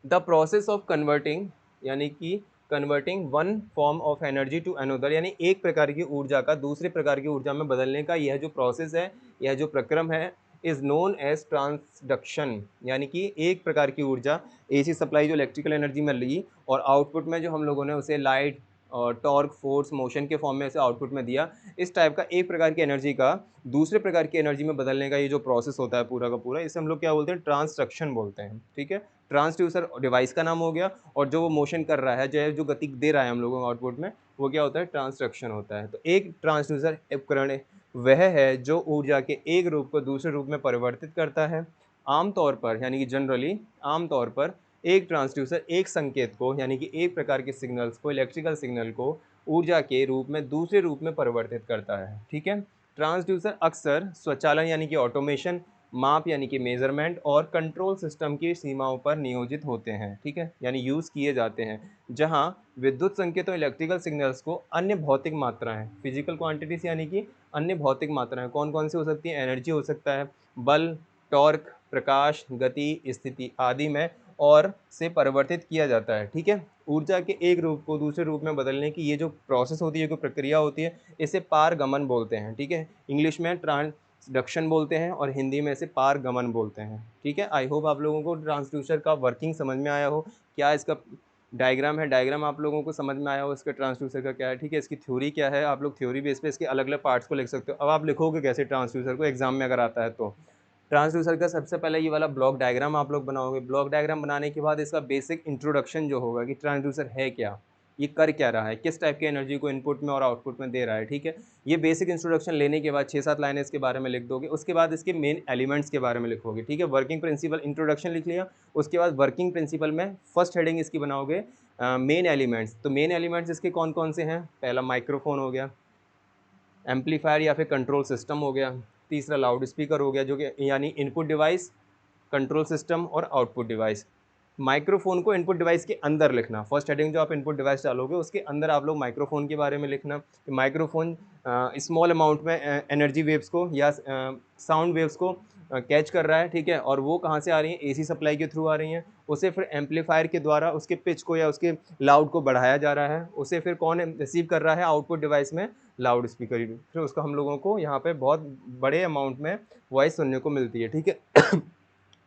Speaker 1: द प्रोसेस ऑफ कन्वर्टिंग, यानी कि converting one form of energy to another, यानी एक प्रकार की ऊर्जा का दूसरे प्रकार की ऊर्जा में बदलने का यह जो प्रोसेस है, यह जो प्रक्रम है, इज़ नोन एज ट्रांसडक्शन, यानी कि एक प्रकार की ऊर्जा, एसी सप्लाई जो इलेक्ट्रिकल एनर्जी में ली, और आउटपुट में जो हम लोगों ने उसे लाइट और टॉर्क, फोर्स, मोशन के फॉर्म में उसे आउटपुट में दिया, इस टाइप का एक प्रकार की एनर्जी का दूसरे प्रकार की एनर्जी में बदलने का ये जो प्रोसेस होता है पूरा का पूरा, इसे हम लोग क्या बोलते हैं, ट्रांसडक्शन बोलते हैं, ठीक है। ट्रांसड्यूसर डिवाइस का नाम हो गया, और जो वो मोशन कर रहा है, जो गति दे रहा है हम लोगों को आउटपुट में, वो क्या होता है, ट्रांसडक्शन होता है। तो एक ट्रांसड्यूसर उपकरण वह है जो ऊर्जा के एक रूप को दूसरे रूप में परिवर्तित करता है। आमतौर पर, यानी कि जनरली, आमतौर पर एक ट्रांसड्यूसर एक संकेत को, यानी कि एक प्रकार के सिग्नल्स को, इलेक्ट्रिकल सिग्नल को ऊर्जा के रूप में दूसरे रूप में परिवर्तित करता है, ठीक है। ट्रांसड्यूसर अक्सर स्वचालन यानी कि ऑटोमेशन, माप यानी कि मेजरमेंट, और कंट्रोल सिस्टम की सीमाओं पर नियोजित होते हैं, ठीक है, यानी यूज़ किए जाते हैं, जहां विद्युत संकेतों, इलेक्ट्रिकल सिग्नल्स को अन्य भौतिक मात्राएं, फिजिकल क्वांटिटीज यानी कि अन्य भौतिक मात्राएं कौन कौन सी हो सकती हैं, एनर्जी हो सकता है, बल, टॉर्क, प्रकाश, गति, स्थिति आदि में, और से परिवर्तित किया जाता है, ठीक है। ऊर्जा के एक रूप को दूसरे रूप में बदलने की ये जो प्रोसेस होती है, जो प्रक्रिया होती है, इसे पारगमन बोलते हैं, ठीक है। इंग्लिश में ट्रांसडक्शन बोलते हैं और हिंदी में इसे पारगमन बोलते हैं, ठीक है। आई होप आप लोगों को ट्रांसड्यूसर का वर्किंग समझ में आया हो, क्या इसका डायग्राम है, डायग्राम आप लोगों को समझ में आया हो इसका ट्रांसड्यूसर का क्या है, ठीक है। इसकी थ्योरी क्या है, आप लोग थ्योरी बेस पे इसके अलग-अलग पार्ट्स को लिख सकते हो। अब आप लिखोगे कैसे ट्रांसड्यूसर को एग्जाम में अगर आता है तो? ट्रांसड्यूसर का सबसे पहले ये वाला ब्लॉक डायग्राम आप लोग बनाओगे। ब्लॉक डायग्राम बनाने के बाद इसका बेसिक इंट्रोडक्शन जो होगा कि ट्रांसड्यूसर है क्या, ये कर क्या रहा है, किस टाइप की एनर्जी को इनपुट में और आउटपुट में दे रहा है, ठीक है। ये बेसिक इंट्रोडक्शन लेने के बाद 6-7 लाइनें इसके बारे में लिख दोगे। उसके बाद इसके मेन एलिमेंट्स के बारे में लिखोगे, ठीक है। वर्किंग प्रिंसिपल इंट्रोडक्शन लिख लिया। उसके बाद वर्किंग प्रिंसिपल में फर्स्ट हेडिंग इसकी बनाओगे मेन एलिमेंट्स। तो मेन एलिमेंट्स इसके कौन कौन से हैं? पहला माइक्रोफोन हो गया, एम्पलीफायर या फिर कंट्रोल सिस्टम हो गया, तीसरा लाउड स्पीकर हो गया जो कि यानी इनपुट डिवाइस, कंट्रोल सिस्टम और आउटपुट डिवाइस। माइक्रोफोन को इनपुट डिवाइस के अंदर लिखना। फर्स्ट हेडिंग जो आप इनपुट डिवाइस डालोगे उसके अंदर आप लोग माइक्रोफोन के बारे में लिखना कि माइक्रोफोन स्मॉल अमाउंट में एनर्जी वेव्स को या साउंड वेव्स को कैच कर रहा है, ठीक है। और वो कहाँ से आ रही हैं? एसी सप्लाई के थ्रू आ रही हैं। उसे फिर एम्पलीफायर के द्वारा उसके पिच को या उसके लाउड को बढ़ाया जा रहा है। उसे फिर कौन रिसीव कर रहा है? आउटपुट डिवाइस में लाउड स्पीकर ही। फिर उसका हम लोगों को यहाँ पे बहुत बड़े अमाउंट में वॉइस सुनने को मिलती है, ठीक है।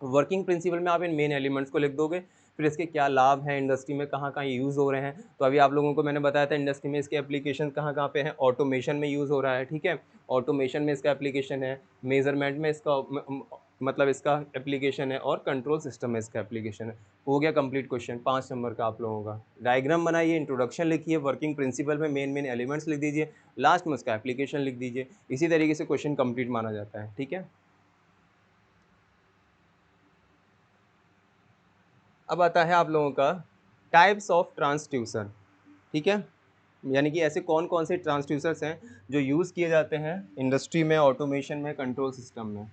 Speaker 1: वर्किंग प्रिंसिपल में आप इन मेन एलिमेंट्स को लिख दोगे। फिर इसके क्या लाभ हैं, इंडस्ट्री में कहाँ कहाँ यूज़ हो रहे हैं। तो अभी आप लोगों को मैंने बताया था इंडस्ट्री में इसके एप्लीकेशन कहाँ कहाँ पे हैं। ऑटोमेशन में यूज़ हो रहा है, ठीक है। ऑटोमेशन में इसका एप्लीकेशन है, मेजरमेंट में इसका मतलब इसका एप्लीकेशन है, और कंट्रोल सिस्टम में इसका एप्लीकेशन है। हो गया कंप्लीट क्वेश्चन 5 नंबर का आप लोगों का। डायग्राम बनाइए, इंट्रोडक्शन लिखिए, वर्किंग प्रिंसिपल में मेन मेन एलिमेंट्स लिख दीजिए, लास्ट में उसका एप्लीकेशन लिख दीजिए। इसी तरीके से क्वेश्चन कंप्लीट माना जाता है, ठीक है। अब आता है आप लोगों का टाइप्स ऑफ ट्रांसड्यूसर, ठीक है। यानी कि ऐसे कौन कौन से ट्रांसड्यूसर्स हैं जो यूज़ किए जाते हैं इंडस्ट्री में, ऑटोमेशन में, कंट्रोल सिस्टम में।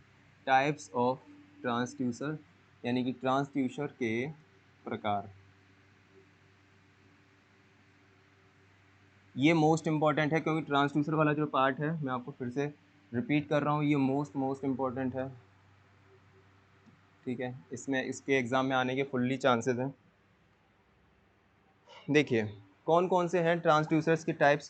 Speaker 1: टाइप्स ऑफ ट्रांसड्यूसर यानी कि ट्रांसड्यूसर के प्रकार। ये मोस्ट इंपॉर्टेंट है क्योंकि ट्रांसड्यूसर वाला जो पार्ट है, मैं आपको फिर से रिपीट कर रहा हूँ, ये मोस्ट मोस्ट इम्पॉर्टेंट है, ठीक है। इसमें इसके एग्ज़ाम में आने के फुल्ली चांसेस हैं। देखिए कौन कौन से हैं ट्रांसड्यूसर्स के टाइप्स।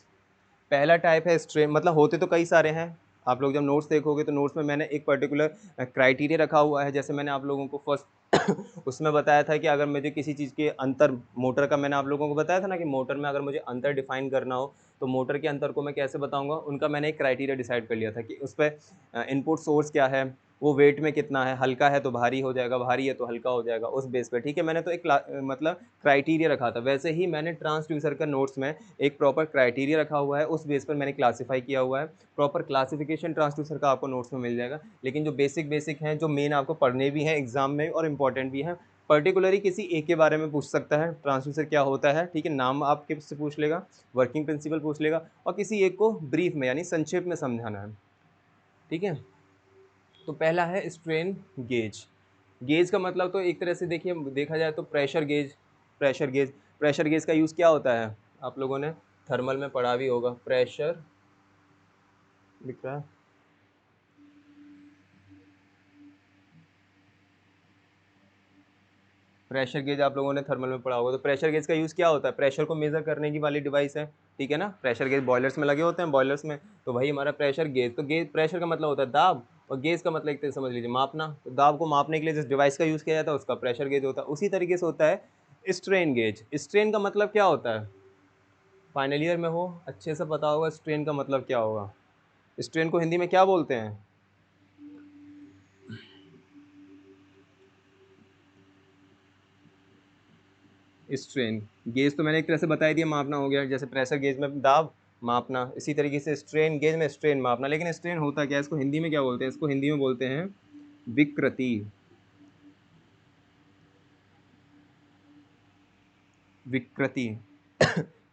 Speaker 1: पहला टाइप है स्ट्रेन, मतलब होते तो कई सारे हैं। आप लोग जब नोट्स देखोगे तो नोट्स में मैंने एक पर्टिकुलर क्राइटेरिया रखा हुआ है। जैसे मैंने आप लोगों को फर्स्ट उसमें बताया था कि अगर मुझे किसी चीज़ के अंतर, मोटर का मैंने आप लोगों को बताया था ना कि मोटर में अगर मुझे अंतर डिफाइन करना हो तो मोटर के अंतर को मैं कैसे बताऊंगा, उनका मैंने एक क्राइटेरिया डिसाइड कर लिया था कि उस पर इनपुट सोर्स क्या है, वो वेट में कितना है, हल्का है तो भारी हो जाएगा, भारी है तो हल्का हो जाएगा, उस बेस पे, ठीक है। मैंने तो एक मतलब क्राइटेरिया रखा था। वैसे ही मैंने ट्रांसड्यूसर का नोट्स में एक प्रॉपर क्राइटेरिया रखा हुआ है, उस बेस पर मैंने क्लासीफाई किया हुआ है। प्रॉपर क्लासिफिकेशन ट्रांसड्यूसर का आपको नोट्स में मिल जाएगा। लेकिन जो बेसिक बेसिक हैं, जो मेन आपको पढ़ने भी हैं एग्जाम में और इंपॉर्टेंट भी हैं, पर्टिकुलरली किसी एक के बारे में पूछ सकता है ट्रांसड्यूसर क्या होता है, ठीक है। नाम आपके से पूछ लेगा, वर्किंग प्रिंसिपल पूछ लेगा, और किसी एक को ब्रीफ में यानी संक्षेप में समझाना है, ठीक है। तो पहला है स्ट्रेन गेज। गेज का मतलब तो एक तरह से देखिए, देखा जाए तो pressure gauge. Pressure gauge, pressure gauge का यूज़ क्या होता है, आप लोगों ने थर्मल में पढ़ा भी होगा। प्रेशर दिख रहा है, प्रेशर गेज आप लोगों ने थर्मल में पढ़ा होगा। तो प्रेशर गेज का यूज़ क्या होता है, प्रेशर को मेज़र करने की वाली डिवाइस है, ठीक है ना। प्रेशर गेज बॉयलर्स में लगे होते हैं, बॉयलर्स में, तो वही हमारा प्रेशर गेज। तो गेज, प्रेशर का मतलब होता है दाब, और गेज का मतलब एक तरह से समझ लीजिए मापना। तो दाब को मापने के लिए जिस डिवाइस का यूज़ किया जाता है उसका प्रेशर गेज होता है। उसी तरीके से होता है स्ट्रेन गेज। स्ट्रेन का मतलब क्या होता है, फाइनल ईयर में हो अच्छे से पता होगा स्ट्रेन का मतलब क्या होगा। स्ट्रेन को हिंदी में क्या बोलते हैं, स्ट्रेन। गेज तो मैंने एक तरह से बता ही दिया, मापना हो गया। जैसे प्रेशर गेज में दाब मापना, इसी तरीके से स्ट्रेन गेज में स्ट्रेन मापना। लेकिन स्ट्रेन होता क्या है, इसको हिंदी में क्या बोलते हैं, इसको हिंदी में बोलते हैं विकृति। विकृति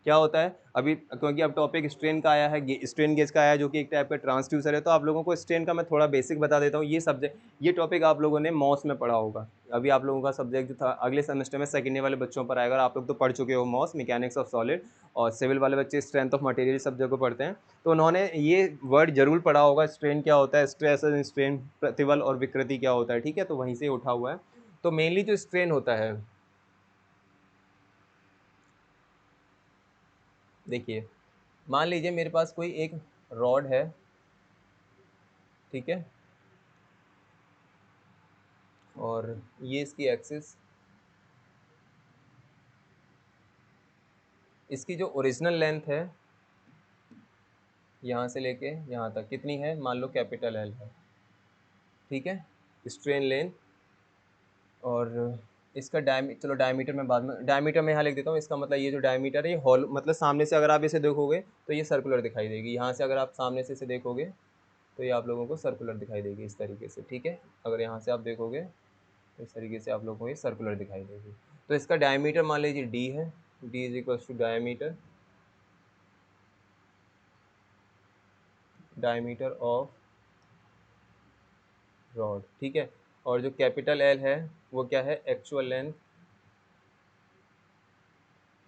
Speaker 1: क्या होता है अभी, क्योंकि अब टॉपिक स्ट्रेन का आया है, स्ट्रेन गेज का आया है, जो कि एक टाइप का ट्रांसड्यूसर है। तो आप लोगों को स्ट्रेन का मैं थोड़ा बेसिक बता देता हूँ। ये सब्जेक्ट, ये टॉपिक आप लोगों ने मॉस में पढ़ा होगा। अभी आप लोगों का सब्जेक्ट जो था अगले सेमेस्टर में सेकेंड ईयर वाले बच्चों पर आएगा। और आप लोग तो पढ़ चुके हो मॉस, मैकेनिक्स ऑफ सॉलिड, और सिविल वाले बच्चे स्ट्रेंथ ऑफ मटेरियल सब्जेक्ट को पढ़ते हैं। तो उन्होंने ये वर्ड जरूर पढ़ा होगा, स्ट्रेन क्या होता है, स्ट्रेस स्ट्रेन, प्रतिबल और विकृति क्या होता है, ठीक है। तो वहीं से उठा हुआ है। तो मेनली जो स्ट्रेन होता है, देखिए मान लीजिए मेरे पास कोई एक रॉड है, ठीक है, और ये इसकी एक्सिस, इसकी जो ओरिजिनल लेंथ है यहाँ से लेके यहाँ तक कितनी है, मान लो कैपिटल एल है, ठीक है, स्ट्रेन लेंथ। और इसका चलो डायमीटर में बाद में, डायमीटर में यहाँ लिख देता हूँ। इसका मतलब ये जो डायमीटर है ये हॉल, मतलब सामने से अगर आप इसे देखोगे तो ये सर्कुलर दिखाई देगी। यहाँ से अगर आप सामने से इसे देखोगे तो ये आप लोगों को सर्कुलर दिखाई देगी इस तरीके से, ठीक है। अगर यहाँ से आप देखोगे तो इस तरीके से आप लोगों को ये सर्कुलर दिखाई देगी। तो इसका डायमीटर मान लीजिए डी है, D is equals to diameter of rod, ठीक है। और जो कैपिटल एल है वो क्या है, एक्चुअल लेंथ।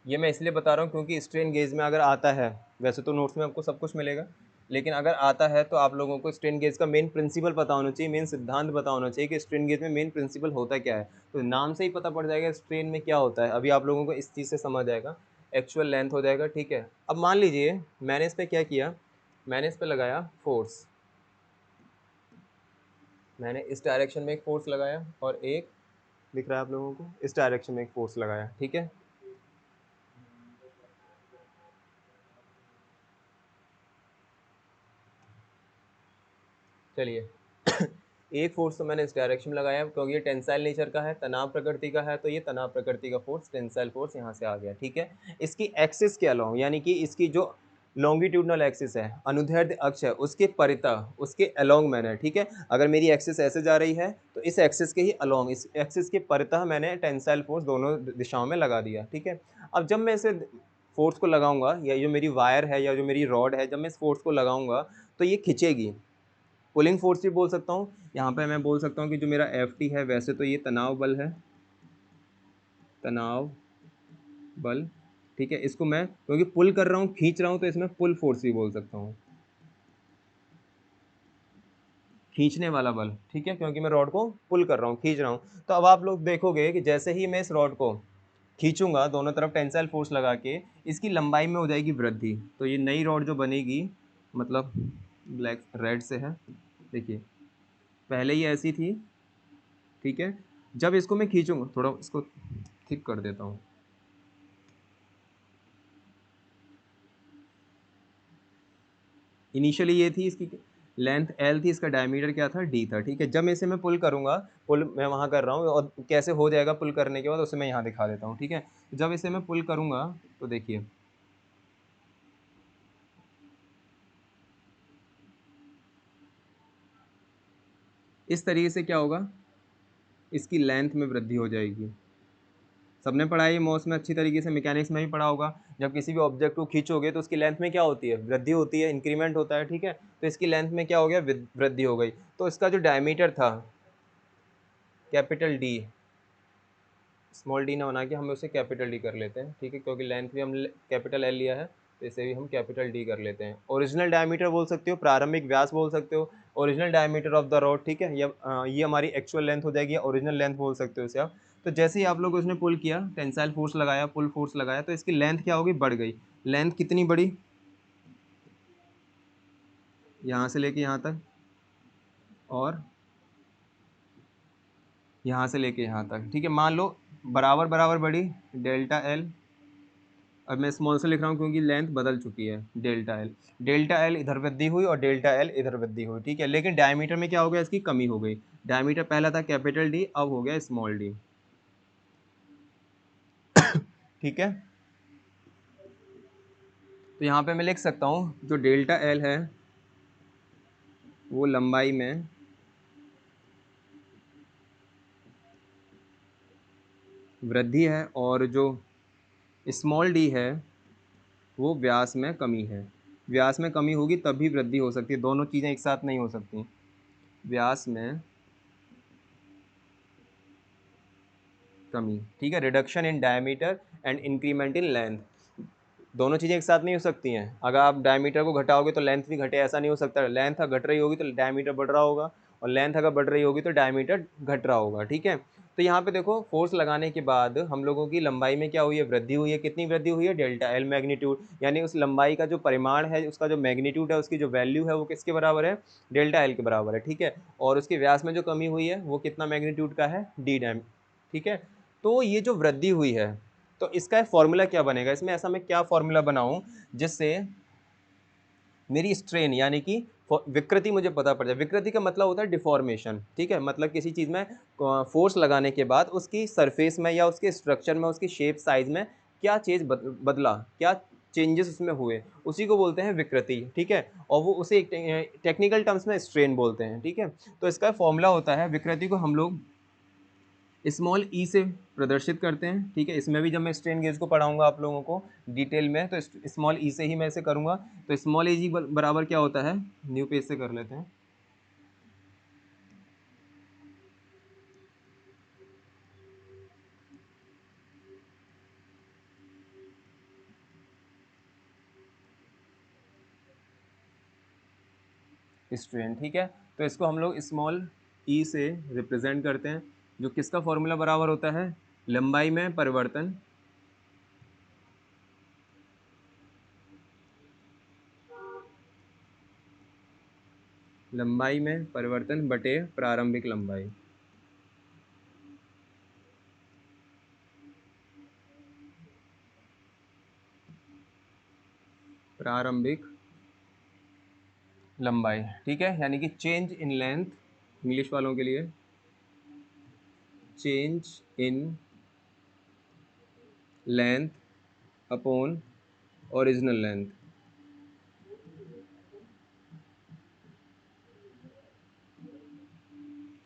Speaker 1: ये मैं इसलिए बता रहा हूँ क्योंकि स्ट्रेन गेज में अगर आता है, वैसे तो नोट्स में आपको सब कुछ मिलेगा, लेकिन अगर आता है तो आप लोगों को स्ट्रेन गेज का मेन प्रिंसिपल पता होना चाहिए, मेन सिद्धांत पता होना चाहिए कि स्ट्रेन गेज में मेन प्रिंसिपल होता क्या है। तो नाम से ही पता पड़ जाएगा स्ट्रेन में क्या होता है। अभी आप लोगों को इस चीज़ से समझ आएगा, एक्चुअल लेंथ हो जाएगा, ठीक है। अब मान लीजिए मैंने इस पर क्या किया, मैंने इस पर लगाया फोर्स, मैंने इस डायरेक्शन में एक फोर्स लगाया और एक, दिख रहा है आप लोगों को, इस डायरेक्शन में एक फोर्स लगाया, ठीक है। चलिए एक फोर्स तो मैंने इस डायरेक्शन में लगाया क्योंकि ये टेंसाइल नेचर का है, तनाव प्रकृति का है, तो ये तनाव प्रकृति का फोर्स, टेंसाइल फोर्स यहाँ से आ गया, ठीक है। इसकी एक्सिस के अलोंग, यानी कि इसकी जो लॉन्गिट्यूडनल एक्सिस है, अनुदैर्ध्य अक्ष है, उसके परितः, उसके अलोंग मैंने, ठीक है, अगर मेरी एक्सिस ऐसे जा रही है तो इस एक्सिस के ही अलोंग, इस एक्सिस के परितः मैंने टेंसाइल फोर्स दोनों दिशाओं में लगा दिया, ठीक है। अब जब मैं इसे फोर्स को लगाऊंगा, या जो मेरी वायर है या जो मेरी रॉड है, जब मैं इस फोर्स को लगाऊंगा तो ये खिंचेगी, पुलिंग फोर्स भी बोल सकता हूँ। यहाँ पे मैं बोल सकता हूँ कि जो मेरा एफ टी है, वैसे तो ये तनाव बल है, तनाव बल, ठीक है। इसको मैं क्योंकि पुल कर रहा हूँ, खींच रहा हूँ, तो इसमें पुल फोर्स भी बोल सकता हूँ, खींचने वाला बल, ठीक है, क्योंकि मैं रॉड को पुल कर रहा हूँ, खींच रहा हूँ। तो अब आप लोग देखोगे कि जैसे ही मैं इस रॉड को खींचूंगा दोनों तरफ टेंसाइल फोर्स लगा के, इसकी लंबाई में हो जाएगी वृद्धि। तो ये नई रॉड जो बनेगी, मतलब ब्लैक रेड से है, देखिए पहले ये ऐसी थी, ठीक है। जब इसको मैं खींचूंगा, थोड़ा इसको थिक कर देता हूँ, इनिशियली ये थी, इसकी लेंथ एल थी, इसका डायमीटर क्या था, डी था, ठीक है। जब मैं इसे मैं पुल करूंगा, पुल मैं वहाँ कर रहा हूँ, और कैसे हो जाएगा पुल करने के बाद उसे मैं यहाँ दिखा देता हूँ, ठीक है। जब इसे मैं पुल करूंगा तो देखिए इस तरीके से क्या होगा, इसकी लेंथ में वृद्धि हो जाएगी। सबने पढ़ा है ये मॉस में अच्छी तरीके से, मैकेनिक्स में भी पढ़ा होगा। जब किसी भी ऑब्जेक्ट को खींचोगे तो उसकी लेंथ में क्या होती है, वृद्धि होती है, इंक्रीमेंट होता है, ठीक है। तो इसकी लेंथ में क्या हो गया, वृद्धि हो गई। तो इसका जो डायमीटर था कैपिटल डी, स्मॉल डी ना बना के हम उसे कैपिटल डी कर लेते हैं, ठीक है, क्योंकि लेंथ भी हम कैपिटल एल लिया है, तो इसे भी हम कैपिटल डी कर लेते हैं। ओरिजिनल डायमीटर बोल सकते हो, प्रारंभिक व्यास बोल सकते हो, original diameter of the rod, ठीक है। ये हमारी एक्चुअल लेंथ हो जाएगी, ओरिजिनल लेंथ बोल सकते हो इसे आप। तो जैसे ही आप लोग उसने पुल किया, टेंसाइल फोर्स लगाया, पुल फोर्स लगाया, तो इसकी लेंथ क्या होगी, बढ़ गई। लेंथ कितनी बढ़ी, यहाँ से लेके यहाँ तक, और यहाँ से लेके यहाँ तक, ठीक है। मान लो बराबर बराबर बढ़ी, डेल्टा एल, अब मैं स्मॉल से लिख रहा हूँ क्योंकि लेंथ बदल चुकी है, डेल्टा एल, डेल्टा एल इधर वृद्धि हुई और डेल्टा एल इधर वृद्धि हुई, ठीक है। लेकिन डायमीटर में क्या हो गया, इसकी कमी हो गई। डायमीटर पहला था कैपिटल डी, अब हो गया स्मॉल डी, ठीक है। तो यहाँ पे मैं लिख सकता हूँ जो डेल्टा एल है वो लंबाई में वृद्धि है, और जो स्मॉल डी है वो व्यास में कमी है। व्यास में कमी होगी तभी वृद्धि हो सकती है, दोनों चीज़ें एक साथ नहीं हो सकती। व्यास में कमी, ठीक है, reduction in diameter and increment in length, दोनों चीज़ें एक साथ नहीं हो सकती हैं। अगर आप डायमीटर को घटाओगे तो लेंथ भी घटे, ऐसा नहीं हो सकता। लेंथ अगर घट रही होगी तो डायमीटर बढ़ रहा होगा, और लेंथ अगर बढ़ रही होगी तो डायमीटर घट रहा होगा, ठीक है। तो यहाँ पे देखो फोर्स लगाने के बाद हम लोगों की लंबाई में क्या हुई है, वृद्धि हुई है। कितनी वृद्धि हुई है, डेल्टा एल मैग्नीट्यूड, यानी उस लंबाई का जो परिमाण है, उसका जो मैग्नीट्यूड है, उसकी जो वैल्यू है वो किसके बराबर है, डेल्टा एल के बराबर है, ठीक है। और उसके व्यास में जो कमी हुई है वो कितना मैग्नीट्यूड का है, डी डैम, ठीक है। तो ये जो वृद्धि हुई है, तो इसका फॉर्मूला क्या बनेगा, इसमें ऐसा मैं क्या फॉर्मूला बनाऊं जिससे मेरी स्ट्रेन यानी कि विकृति मुझे पता पड़ जाए। विकृति का मतलब होता है डिफॉर्मेशन, ठीक है, मतलब किसी चीज़ में फोर्स लगाने के बाद उसकी सरफेस में या उसके स्ट्रक्चर में, उसकी शेप साइज में क्या चीज़ बदला, क्या चेंजेस उसमें हुए, उसी को बोलते हैं विकृति, ठीक है। और वो उसे टेक्निकल टर्म्स में स्ट्रेन बोलते हैं, ठीक है। तो इसका फॉर्मूला होता है, विकृति को हम लोग स्मॉल ई से प्रदर्शित करते हैं, ठीक है। इसमें भी जब मैं स्ट्रेन गेज को पढ़ाऊंगा आप लोगों को डिटेल में, तो स्मॉल ई से ही मैं इसे करूंगा। तो स्मॉल ई जी बराबर क्या होता है, न्यू पेज से कर लेते हैं। स्ट्रेन, ठीक है। तो इसको हम लोग स्मॉल ई से रिप्रेजेंट करते हैं, जो किसका फॉर्मूला बराबर होता है, लंबाई में परिवर्तन लंबाई में परिवर्तन बटे प्रारंभिक लंबाई। प्रारंभिक लंबाई, ठीक है, यानी कि चेंज इन लेंथ, इंग्लिश वालों के लिए change in length upon original length.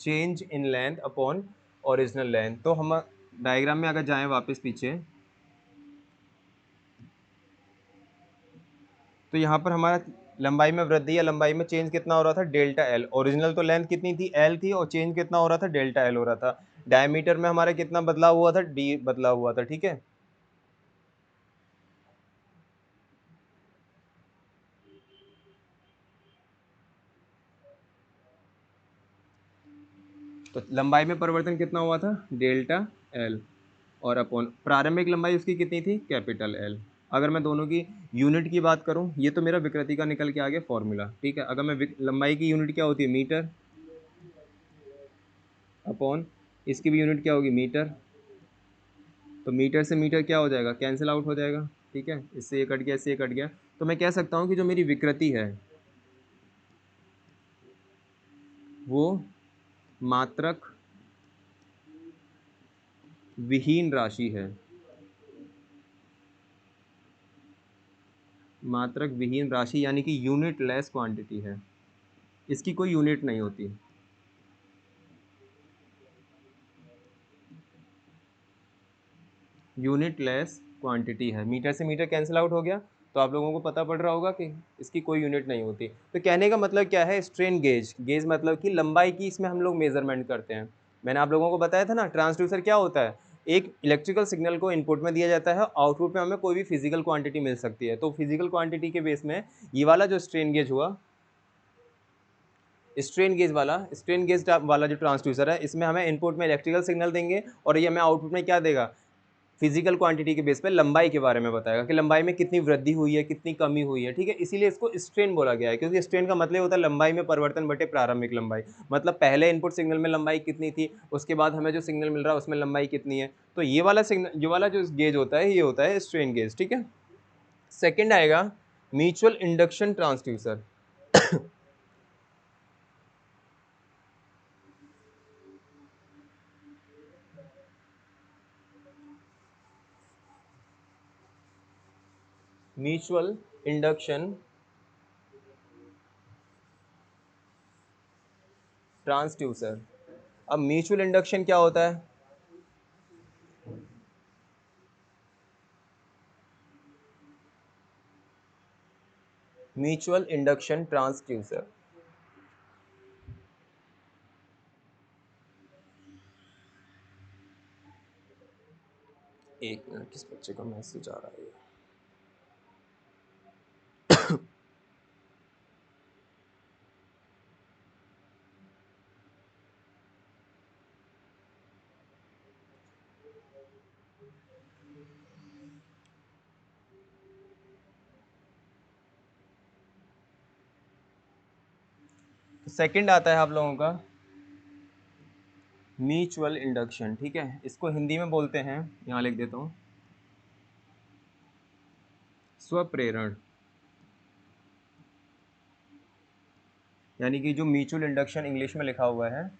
Speaker 1: Change in length upon original length. तो हम डायग्राम में अगर जाएं वापस पीछे, तो यहाँ पर हमारा लंबाई में वृद्धि या लंबाई में चेंज कितना हो रहा था, डेल्टा एल। ओरिजिनल तो लेंथ कितनी थी, एल थी, और चेंज कितना हो रहा था, डेल्टा एल हो रहा था। डायमीटर में हमारा कितना बदलाव हुआ था, डी बदलाव हुआ था, ठीक है। तो लंबाई में परिवर्तन कितना हुआ था, डेल्टा एल, और अपॉन प्रारंभिक लंबाई उसकी कितनी थी, कैपिटल एल। अगर मैं दोनों की यूनिट की बात करूं, ये तो मेरा विकृति का निकल के आ गया फॉर्मूला, ठीक है। अगर मैं लंबाई की यूनिट क्या होती है, मीटर, अपॉन इसकी भी यूनिट क्या होगी, मीटर। तो मीटर से मीटर क्या हो जाएगा, कैंसिल आउट हो जाएगा, ठीक है। इससे ये कट गया, इससे ये कट गया। तो मैं कह सकता हूँ कि जो मेरी विकृति है वो मात्रक विहीन राशि है। मात्रक विहीन राशि यानी कि यूनिट लेस क्वांटिटी है, इसकी कोई यूनिट नहीं होती। यूनिट लेस क्वांटिटी है, मीटर से मीटर कैंसिल आउट हो गया। तो आप लोगों को पता पड़ रहा होगा कि इसकी कोई यूनिट नहीं होती। तो कहने का मतलब क्या है, स्ट्रेन गेज, गेज मतलब कि लंबाई की इसमें हम लोग मेजरमेंट करते हैं। मैंने आप लोगों को बताया था ना, ट्रांसड्यूसर क्या होता है, एक इलेक्ट्रिकल सिग्नल को इनपुट में दिया जाता है, आउटपुट में हमें कोई भी फिजिकल क्वांटिटी मिल सकती है। तो फिजिकल क्वांटिटी के बेस में ये वाला जो स्ट्रेन गेज हुआ, स्ट्रेन गेज वाला जो ट्रांसड्यूसर है, इसमें हमें इनपुट में इलेक्ट्रिकल सिग्नल देंगे और ये हमें आउटपुट में क्या देगा, फिजिकल क्वांटिटी के बेस पे लंबाई के बारे में बताएगा कि लंबाई में कितनी वृद्धि हुई है, कितनी कमी हुई है, ठीक है। इसीलिए इसको स्ट्रेन बोला गया है, क्योंकि स्ट्रेन का मतलब होता है लंबाई में परिवर्तन बटे प्रारंभिक लंबाई। मतलब पहले इनपुट सिग्नल में लंबाई कितनी थी, उसके बाद हमें जो सिग्नल मिल रहा है उसमें लंबाई कितनी है। तो ये वाला सिग्नल, ये वाला जो गेज होता है, ये होता है स्ट्रेन गेज, ठीक है। सेकेंड आएगा mutual induction transducer. Mutual induction transducer. अब म्यूचुअल इंडक्शन क्या होता है, म्यूचुअल इंडक्शन ट्रांसड्यूसर। एक मिनट, किस बच्चे का मैसेज आ रहा है। सेकंड आता है आप लोगों का म्यूचुअल इंडक्शन, ठीक है। इसको हिंदी में बोलते हैं, यहाँ लिख देता हूँ, स्वप्रेरण, यानी कि जो म्यूचुअल इंडक्शन इंग्लिश में लिखा हुआ है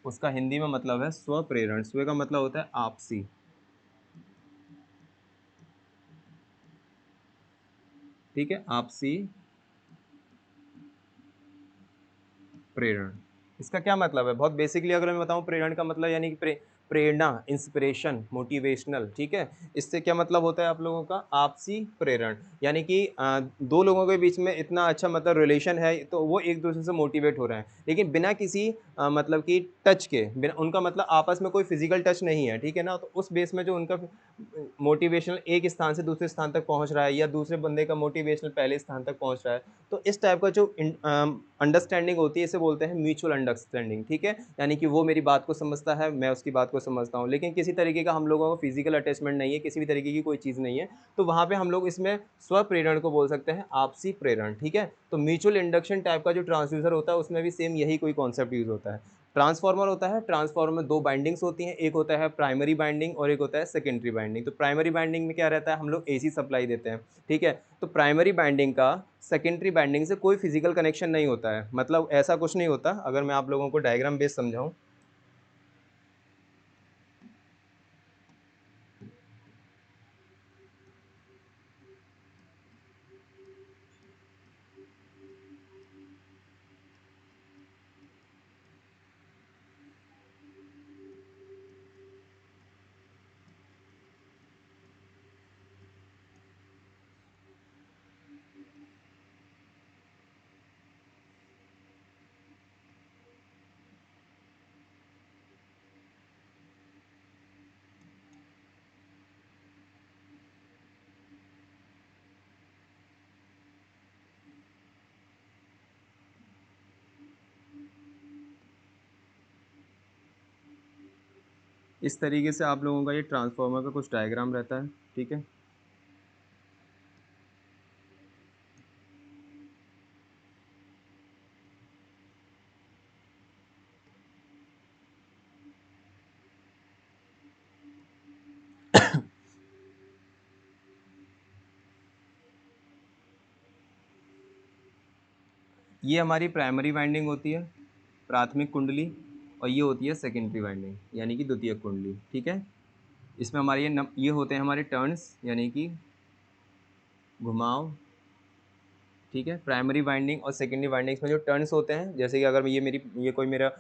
Speaker 1: उसका हिंदी में मतलब है स्वप्रेरण। स्व का मतलब होता है आपसी, ठीक है, आपसी प्रेरण। इसका क्या मतलब है? बहुत बेसिकली अगर मैं बताऊं, प्रेरण का मतलब यानी कि प्रेरणा, इंस्पिरेशन, मोटिवेशनल, ठीक है। इससे क्या मतलब होता है आप लोगों का? आपसी प्रेरण, यानी कि दो लोगों के बीच में इतना अच्छा मतलब रिलेशन है तो वो एक दूसरे से मोटिवेट हो रहे हैं, लेकिन बिना किसी मतलब कि टच के, बिना उनका मतलब आपस में कोई फिजिकल टच नहीं है, ठीक है ना। तो उस बेस में जो उनका मोटिवेशनल एक स्थान से दूसरे स्थान तक पहुंच रहा है, या दूसरे बंदे का मोटिवेशनल पहले स्थान तक पहुंच रहा है, तो इस टाइप का जो अंडरस्टैंडिंग होती है इसे बोलते हैं म्यूचुअल अंडरस्टैंडिंग, ठीक है। यानी कि वो मेरी बात को समझता है, मैं उसकी बात को समझता हूँ, लेकिन किसी तरीके का हम लोगों का फिजिकल अटैचमेंट नहीं है, किसी भी तरीके की कोई चीज़ नहीं है। तो वहाँ पे हम लोग इसमें स्वप्रेरण को बोल सकते हैं आपसी प्रेरण, ठीक है। तो म्यूचुअल इंडक्शन टाइप का जो ट्रांसड्यूसर होता है उसमें भी सेम यही कोई कॉन्सेप्ट यूज होता है। ट्रांसफार्मर होता है, ट्रांसफार्मर में दो बाइंडिंग्स होती हैं, एक होता है प्राइमरी बाइंडिंग और एक होता है सेकेंडरी बाइंडिंग। तो प्राइमरी बाइंडिंग में क्या रहता है, हम लोग एसी सप्लाई देते हैं, ठीक है। तो प्राइमरी बाइंडिंग का सेकेंडरी बाइंडिंग से कोई फिजिकल कनेक्शन नहीं होता है, मतलब ऐसा कुछ नहीं होता। अगर मैं आप लोगों को डायग्राम बेस समझाऊं, इस तरीके से आप लोगों का ये ट्रांसफार्मर का कुछ डायग्राम रहता है, ठीक है। ये हमारी प्राइमरी वाइंडिंग होती है, प्राथमिक कुंडली, और ये होती है सेकेंडरी वाइंडिंग यानी कि द्वितीयक कुंडली, ठीक है। इसमें हमारे ये होते हैं हमारे टर्न्स, यानी कि घुमाव, ठीक है। प्राइमरी वाइंडिंग और सेकेंडरी वाइंडिंग्स में जो टर्न्स होते हैं, जैसे कि अगर ये कोई मेरा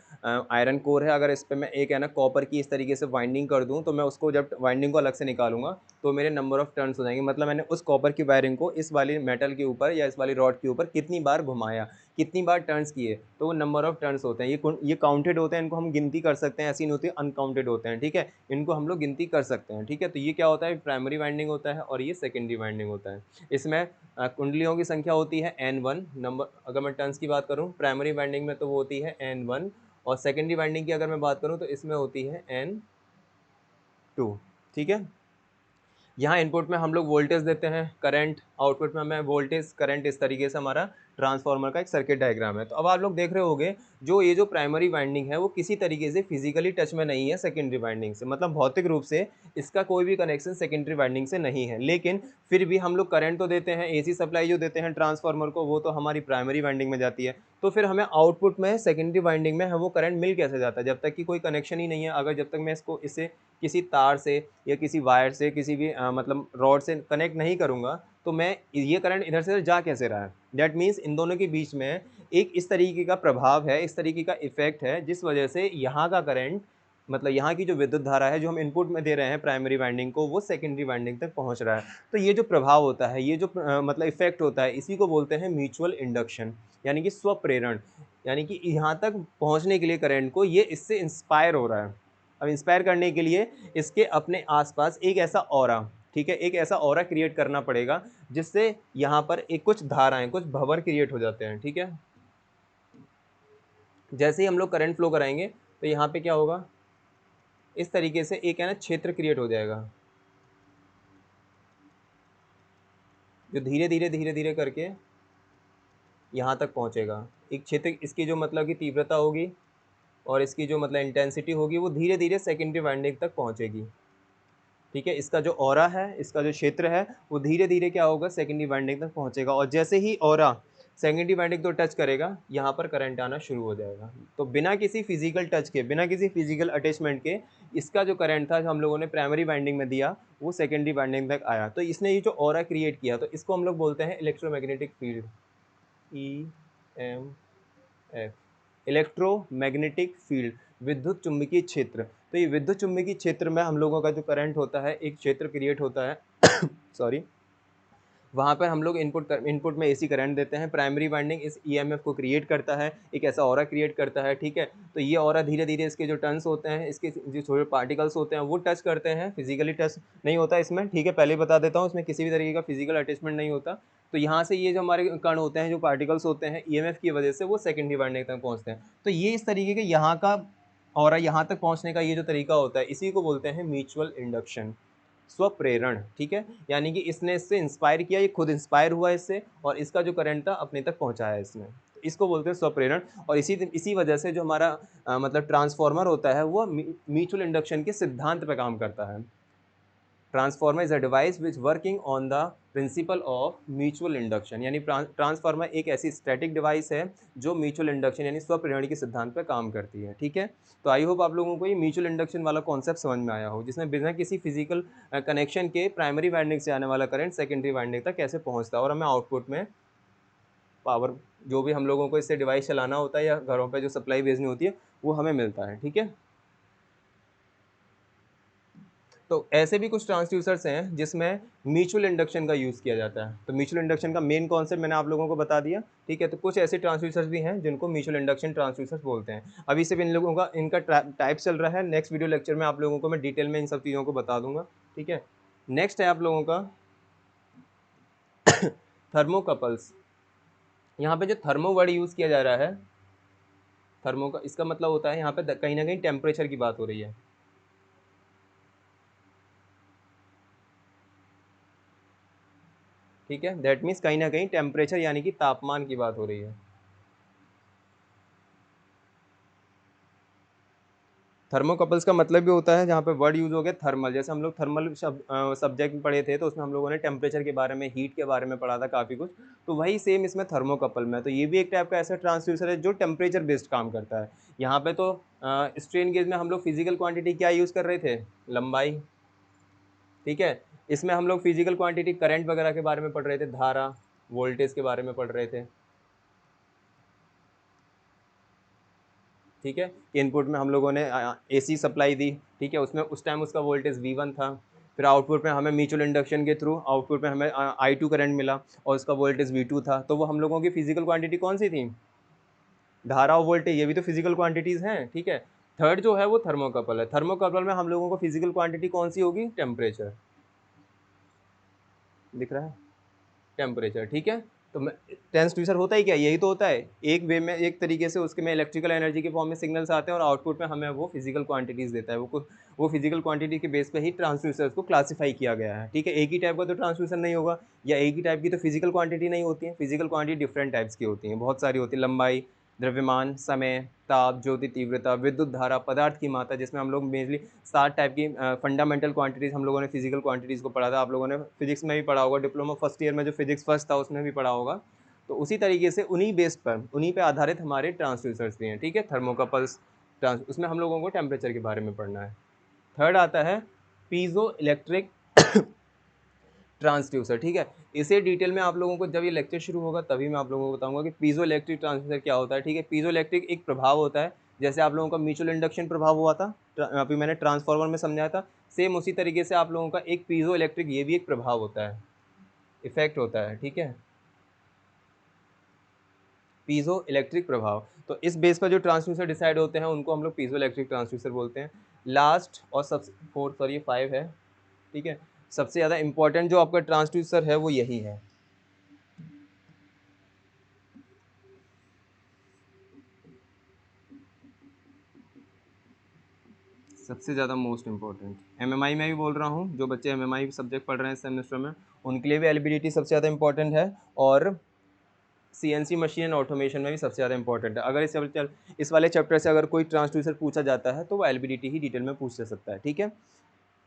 Speaker 1: आयरन कोर है, अगर इस पर मैं एक है ना कॉपर की इस तरीके से वाइंडिंग कर दूं, तो मैं उसको जब वाइंडिंग को अलग से निकालूंगा तो मेरे नंबर ऑफ टर्न्स हो जाएंगे। मतलब मैंने उस कॉपर की वायरिंग को इस वाली मेटल के ऊपर या इस वाली रॉड के ऊपर कितनी बार घुमाया, कितनी बार टर्न्स किए, तो वो नंबर ऑफ टर्न्स होते हैं। ये काउंटेड होते हैं, इनको हम गिनती कर सकते हैं, ऐसी नहीं होती अनकाउंटेड होते हैं, ठीक है। इनको हम लोग गिनती कर सकते हैं, ठीक है। तो ये क्या होता है, प्राइमरी वाइंडिंग होता है और ये सेकेंडरी वाइंडिंग होता है। इसमें कुंडलियों की संख्या होती है N1 नंबर, अगर मैं टर्न्स की बात करूं प्राइमरी वाइंडिंग में तो वो होती है N1, और सेकेंडरी वाइंडिंग की अगर मैं बात करूं तो इसमें होती है N2, ठीक है। यहाँ इनपुट में हम लोग वोल्टेज देते हैं, करंट, आउटपुट में हमें वोल्टेज करंट, इस तरीके से हमारा ट्रांसफार्मर का एक सर्किट डायग्राम है। तो अब आप लोग देख रहे होंगे जो ये जो प्राइमरी वाइंडिंग है वो किसी तरीके से फिजिकली टच में नहीं है सेकेंडरी वाइंडिंग से, मतलब भौतिक रूप से इसका कोई भी कनेक्शन सेकेंडरी वाइंडिंग से नहीं है, लेकिन फिर भी हम लोग करंट तो देते हैं, एसी सप्लाई जो देते हैं ट्रांसफार्मर को, वो तो हमारी प्राइमरी वाइंडिंग में जाती है। तो फिर हमें आउटपुट में सेकेंडरी वाइंडिंग में है वो करंट मिल कैसे जाता है, जब तक कि कोई कनेक्शन ही नहीं है। अगर जब तक मैं इसको इसे किसी तार से या किसी वायर से, किसी भी मतलब रॉड से कनेक्ट नहीं करूँगा, तो मैं ये करंट इधर से जा कैसे रहा है। दैट मीन्स इन दोनों के बीच में एक इस तरीके का प्रभाव है, इस तरीके का इफेक्ट है, जिस वजह से यहाँ का करंट, मतलब यहाँ की जो विद्युत धारा है जो हम इनपुट में दे रहे हैं प्राइमरी वाइंडिंग को, वो सेकेंडरी वाइंडिंग तक पहुँच रहा है। तो ये जो प्रभाव होता है, ये जो मतलब इफेक्ट होता है, इसी को बोलते हैं म्यूचुअल इंडक्शन, यानी कि स्वप्रेरण। यानी कि यहाँ तक पहुँचने के लिए करंट को ये इससे इंस्पायर हो रहा है। अब इंस्पायर करने के लिए इसके अपने आसपास एक ऐसा ऑरा, ठीक है, एक ऐसा ऑरा क्रिएट करना पड़ेगा जिससे यहाँ पर एक कुछ धाराएं, कुछ भंवर क्रिएट हो जाते हैं, ठीक है। जैसे ही हम लोग करंट फ्लो कराएंगे तो यहाँ पे क्या होगा, इस तरीके से एक है ना क्षेत्र क्रिएट हो जाएगा, जो धीरे धीरे करके यहाँ तक पहुँचेगा। एक क्षेत्र, इसकी जो मतलब की तीव्रता होगी और इसकी जो मतलब इंटेंसिटी होगी वो धीरे धीरे सेकेंडरी वाइंडिंग तक पहुँचेगी। ठीक है। इसका जो ऑरा है, इसका जो क्षेत्र है, वो धीरे धीरे क्या होगा, सेकेंडरी वाइंडिंग तक पहुंचेगा, और जैसे ही ऑरा सेकेंडरी वाइंडिंग तो टच करेगा, यहाँ पर करंट आना शुरू हो जाएगा। तो बिना किसी फिजिकल टच के, बिना किसी फिजिकल अटैचमेंट के, इसका जो करंट था जो हम लोगों ने प्राइमरी वाइंडिंग में दिया, वो सेकेंडरी वाइंडिंग तक आया। तो इसने ये जो ऑरा क्रिएट किया, तो इसको हम लोग बोलते हैं electromagnetic field, EMF, electromagnetic field, विद्युत चुम्बकीय क्षेत्र। तो ये विद्युत चुम्बकीय क्षेत्र में हम लोगों का जो करंट होता है, एक क्षेत्र क्रिएट होता है सॉरी, वहाँ पर हम लोग इनपुट में एसी करंट देते हैं। प्राइमरी वाइंडिंग इस ईएमएफ को क्रिएट करता है, एक ऐसा ऑरा क्रिएट करता है, ठीक है। तो ये ऑरा धीरे धीरे इसके जो टर्न्स होते हैं, इसके जो छोटे पार्टिकल्स होते हैं, वो टच करते हैं। फिजिकली टच नहीं होता इसमें, ठीक है, पहले ही बता देता हूँ, इसमें किसी भी तरीके का फिजिकल अटैचमेंट नहीं होता। तो यहाँ से ये जो हमारे कण होते हैं, जो पार्टिकल्स होते हैं, ईएमएफ की वजह से वो सेकेंडरी वाइंडिंग तक पहुँचते हैं। तो ये इस तरीके के यहाँ का ऑरा यहाँ तक पहुँचने का ये जो तरीका होता है, इसी को बोलते हैं म्यूचुअल इंडक्शन, स्वप्रेरण, ठीक है। यानी कि इसने इससे इंस्पायर किया, ये खुद इंस्पायर हुआ इससे, और इसका जो करंट था अपने तक पहुंचाया इसने। तो इसको बोलते हैं स्वप्रेरण। और इसी वजह से जो हमारा मतलब ट्रांसफार्मर होता है, वो म्यूचुअल इंडक्शन के सिद्धांत पे काम करता है। Transformer is a device which working on the principle of mutual induction, यानी ट्रांसफार्मर एक ऐसी स्टैटिक डिवाइस है जो म्यूचुअल इंडक्शन यानी स्वप्रेरण के सिद्धांत पर काम करती है, ठीक है। तो आई होप आप लोगों को ये म्यूचुअल इंडक्शन वाला कॉन्सेप्ट समझ में आया हो, जिसमें बिना किसी फिजिकल कनेक्शन के प्राइमरी वाइंडिंग से आने वाला करंट सेकेंडरी वाइंडिंग तक कैसे पहुंचता है, और हमें आउटपुट में पावर, जो भी हम लोगों को इससे डिवाइस चलाना होता है या घरों पर जो सप्लाई भेजनी होती है, वो हमें मिलता है, ठीक है। तो ऐसे भी कुछ ट्रांसड्यूसर्स हैं जिसमें म्यूचुअल इंडक्शन का यूज़ किया जाता है। तो म्यूचुअल इंडक्शन का मेन कॉन्सेप्ट मैंने आप लोगों को बता दिया, ठीक है। तो कुछ ऐसे ट्रांसड्यूसर्स भी हैं जिनको म्यूचुअल इंडक्शन ट्रांसड्यूसर्स बोलते हैं। अभी सिर्फ इन लोगों का इनका टाइप चल रहा है, नेक्स्ट वीडियो लेक्चर में आप लोगों को मैं डिटेल में इन सब चीज़ों को बता दूंगा, ठीक है। नेक्स्ट है आप लोगों का थर्मोकपल्स। यहाँ पे जो थर्मो वर्ड यूज़ किया जा रहा है, थर्मो का इसका मतलब होता है यहाँ पे कहीं ना कहीं टेम्परेचर की बात हो रही है, ठीक है। दैट मीन्स कहीं ना कहीं टेम्परेचर यानी कि तापमान की बात हो रही है। थर्मोकपल्स का मतलब भी होता है, जहाँ पे वर्ड यूज हो गया थर्मल, जैसे हम लोग थर्मल सब्जेक्ट में पढ़े थे, तो उसमें हम लोगों ने टेम्परेचर के बारे में, हीट के बारे में पढ़ा था काफ़ी कुछ। तो वही सेम इसमें थर्मोकपल में, तो ये भी एक टाइप का ऐसा ट्रांसड्यूसर है जो टेम्परेचर बेस्ड काम करता है। यहाँ पे तो स्ट्रेन गेज में हम लोग फिजिकल क्वांटिटी क्या यूज़ कर रहे थे, लंबाई, ठीक है। इसमें हम लोग फिजिकल क्वांटिटी करंट वगैरह के बारे में पढ़ रहे थे, धारा, वोल्टेज के बारे में पढ़ रहे थे, ठीक है। इनपुट में हम लोगों ने एसी सप्लाई दी, ठीक है, उसमें उस टाइम उसका वोल्टेज V1 था। फिर आउटपुट में हमें म्यूचुअल इंडक्शन के थ्रू आउटपुट में हमें I2 करंट मिला, और उसका वोल्टेज V2 था। तो वो हम लोगों की फिजिकल क्वांटिटी कौन सी थी, धारा और वोल्टेज, ये भी तो फिजिकल क्वांटिटीज़ हैं, ठीक है। थर्ड जो है वो थर्मोकपल है। थर्मोकपल में हम लोगों को फिजिकल क्वांटिटी कौन सी होगी, टेम्परेचर, दिख रहा है, टेम्परेचर, ठीक है। तो ट्रांसड्यूसर होता ही क्या, यही तो होता है, एक वे में, एक तरीके से उसके में इलेक्ट्रिकल एनर्जी के फॉर्म में सिग्नल्स आते हैं, और आउटपुट में हमें वो फिजिकल क्वांटिटीज़ देता है। वो फिजिकल क्वांटिटी के बेस पे ही ट्रांसड्यूसर्स को क्लासीफाई किया गया है, ठीक है। एक ही टाइप का तो ट्रांसड्यूसर नहीं होगा, या एक ही टाइप की तो फिजिकल क्वांटिटी नहीं होती है। फिजिकल क्वांटिटी डिफरेंट टाइप्स की होती हैं, बहुत सारी होती है, लंबाई, द्रव्यमान, समय, ताप, ज्योति तीव्रता, विद्युत धारा, पदार्थ की मात्रा, जिसमें हम लोग मेनली 7 टाइप की फंडामेंटल क्वांटिटीज़ हम लोगों ने फिजिकल क्वांटिटीज़ को पढ़ा था। आप लोगों ने फिजिक्स में भी पढ़ा होगा, डिप्लोमा फर्स्ट ईयर में जो फिजिक्स फर्स्ट था उसमें भी पढ़ा होगा। तो उसी तरीके से उन्हीं बेस पर, उन्हीं पे आधारित हमारे ट्रांसड्यूसर्स भी हैं, ठीक है। थर्मोकपल्स ट्रांस, उसमें हम लोगों को टेम्परेचर के बारे में पढ़ना है। थर्ड आता है पीजो इलेक्ट्रिक ट्रांसड्यूसर, ठीक है। इसे डिटेल में आप लोगों को जब ये लेक्चर शुरू होगा तभी मैं आप लोगों को बताऊंगा कि पीजो इलेक्ट्रिक ट्रांसड्यूसर क्या होता है, ठीक है। पीजो इलेक्ट्रिक एक प्रभाव होता है, जैसे आप लोगों का म्यूचुअल इंडक्शन प्रभाव हुआ था, अभी मैंने ट्रांसफार्मर में समझाया था, सेम उसी तरीके से आप लोगों का एक पीजो इलेक्ट्रिक ये भी एक प्रभाव होता है, इफेक्ट होता है, ठीक है, पीजो इलेक्ट्रिक प्रभाव। तो इस बेस पर जो ट्रांसड्यूसर डिसाइड होते हैं उनको हम लोग पीजो इलेक्ट्रिक ट्रांसड्यूसर बोलते हैं। लास्ट और सबसे फोर्थ, सॉरी 5 है, ठीक है। सबसे ज़्यादा इंपॉर्टेंट जो आपका ट्रांसड्यूसर है वो यही है, सबसे ज़्यादा मोस्ट इंपॉर्टेंट। एमएमआई में भी बोल रहा हूँ, जो बच्चे एमएमआई सब्जेक्ट पढ़ रहे हैं सेमेस्टर में, उनके लिए भी एलबीडीटी सबसे ज़्यादा इंपॉर्टेंट है, और सीएनसी मशीन एंड ऑटोमेशन में भी सबसे ज़्यादा इंपॉर्टेंट है। अगर इस वाले चैप्टर से अगर कोई ट्रांसड्यूसर पूछा जाता है तो वो एलबीडीटी ही डिटेल में पूछ सकता है, ठीक है।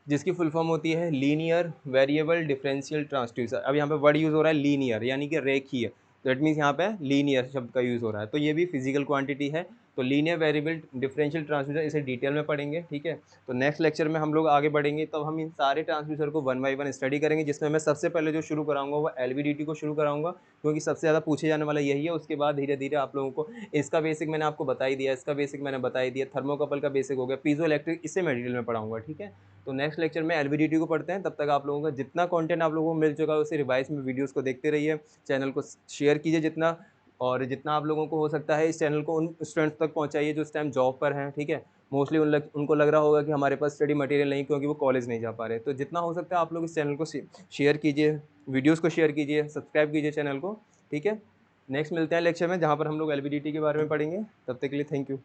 Speaker 1: जिसकी फुल फॉर्म होती है लीनियर वेरिएबल डिफरेंशियल ट्रांसड्यूसर। अब यहाँ पे वर्ड यूज़ हो रहा है लीनियर, यानी कि रेखीय। दैट मीन्स यहाँ पे लीनियर शब्द का यूज़ हो रहा है, तो ये भी फिजिकल क्वांटिटी है। तो लीनियर वेरिएबल डिफरेंशियल ट्रांसड्यूसर इसे डिटेल में पढ़ेंगे, ठीक है। तो नेक्स्ट लेक्चर में हम लोग आगे बढ़ेंगे, तब हम इन सारे ट्रांसड्यूसर को वन बाई वन स्टडी करेंगे, जिसमें मैं सबसे पहले जो शुरू कराऊंगा वो एलवीडीटी को शुरू कराऊंगा, क्योंकि सबसे ज़्यादा पूछे जाने वाला यही है। उसके बाद धीरे धीरे आप लोगों को इसका बेसिक मैंने आपको बता ही दिया, इसका बेसिक मैंने बता ही दिया, थर्मोकपल का बेसिक हो गया, पीजो इलेक्ट्रिक, इसे मैं डिटेल में पढ़ाऊंगा, ठीक है। तो नेक्स्ट लेक्चर में एलवीडीटी को पढ़ते हैं। तब तक आप लोगों का जितना कंटेंट आप लोगों को मिल चुका है उसे रिवाइज में वीडियोस को देखते रहिए, चैनल को शेयर कीजिए जितना, और जितना आप लोगों को हो सकता है इस चैनल को उन स्टूडेंट्स तक पहुंचाइए जो इस टाइम जॉब पर हैं, ठीक है। मोस्टली उनको लग रहा होगा कि हमारे पास स्टडी मटेरियल नहीं, क्योंकि वो कॉलेज नहीं जा पा रहे। तो जितना हो सकता है आप लोग इस चैनल को शेयर कीजिए, वीडियोज़ को शेयर कीजिए, सब्सक्राइब कीजिए चैनल को, ठीक है। नेक्स्ट मिलते हैं लेक्चर में, जहाँ पर हम लोग एलवीडीटी के बारे में पढ़ेंगे। तब तक के लिए थैंक यू।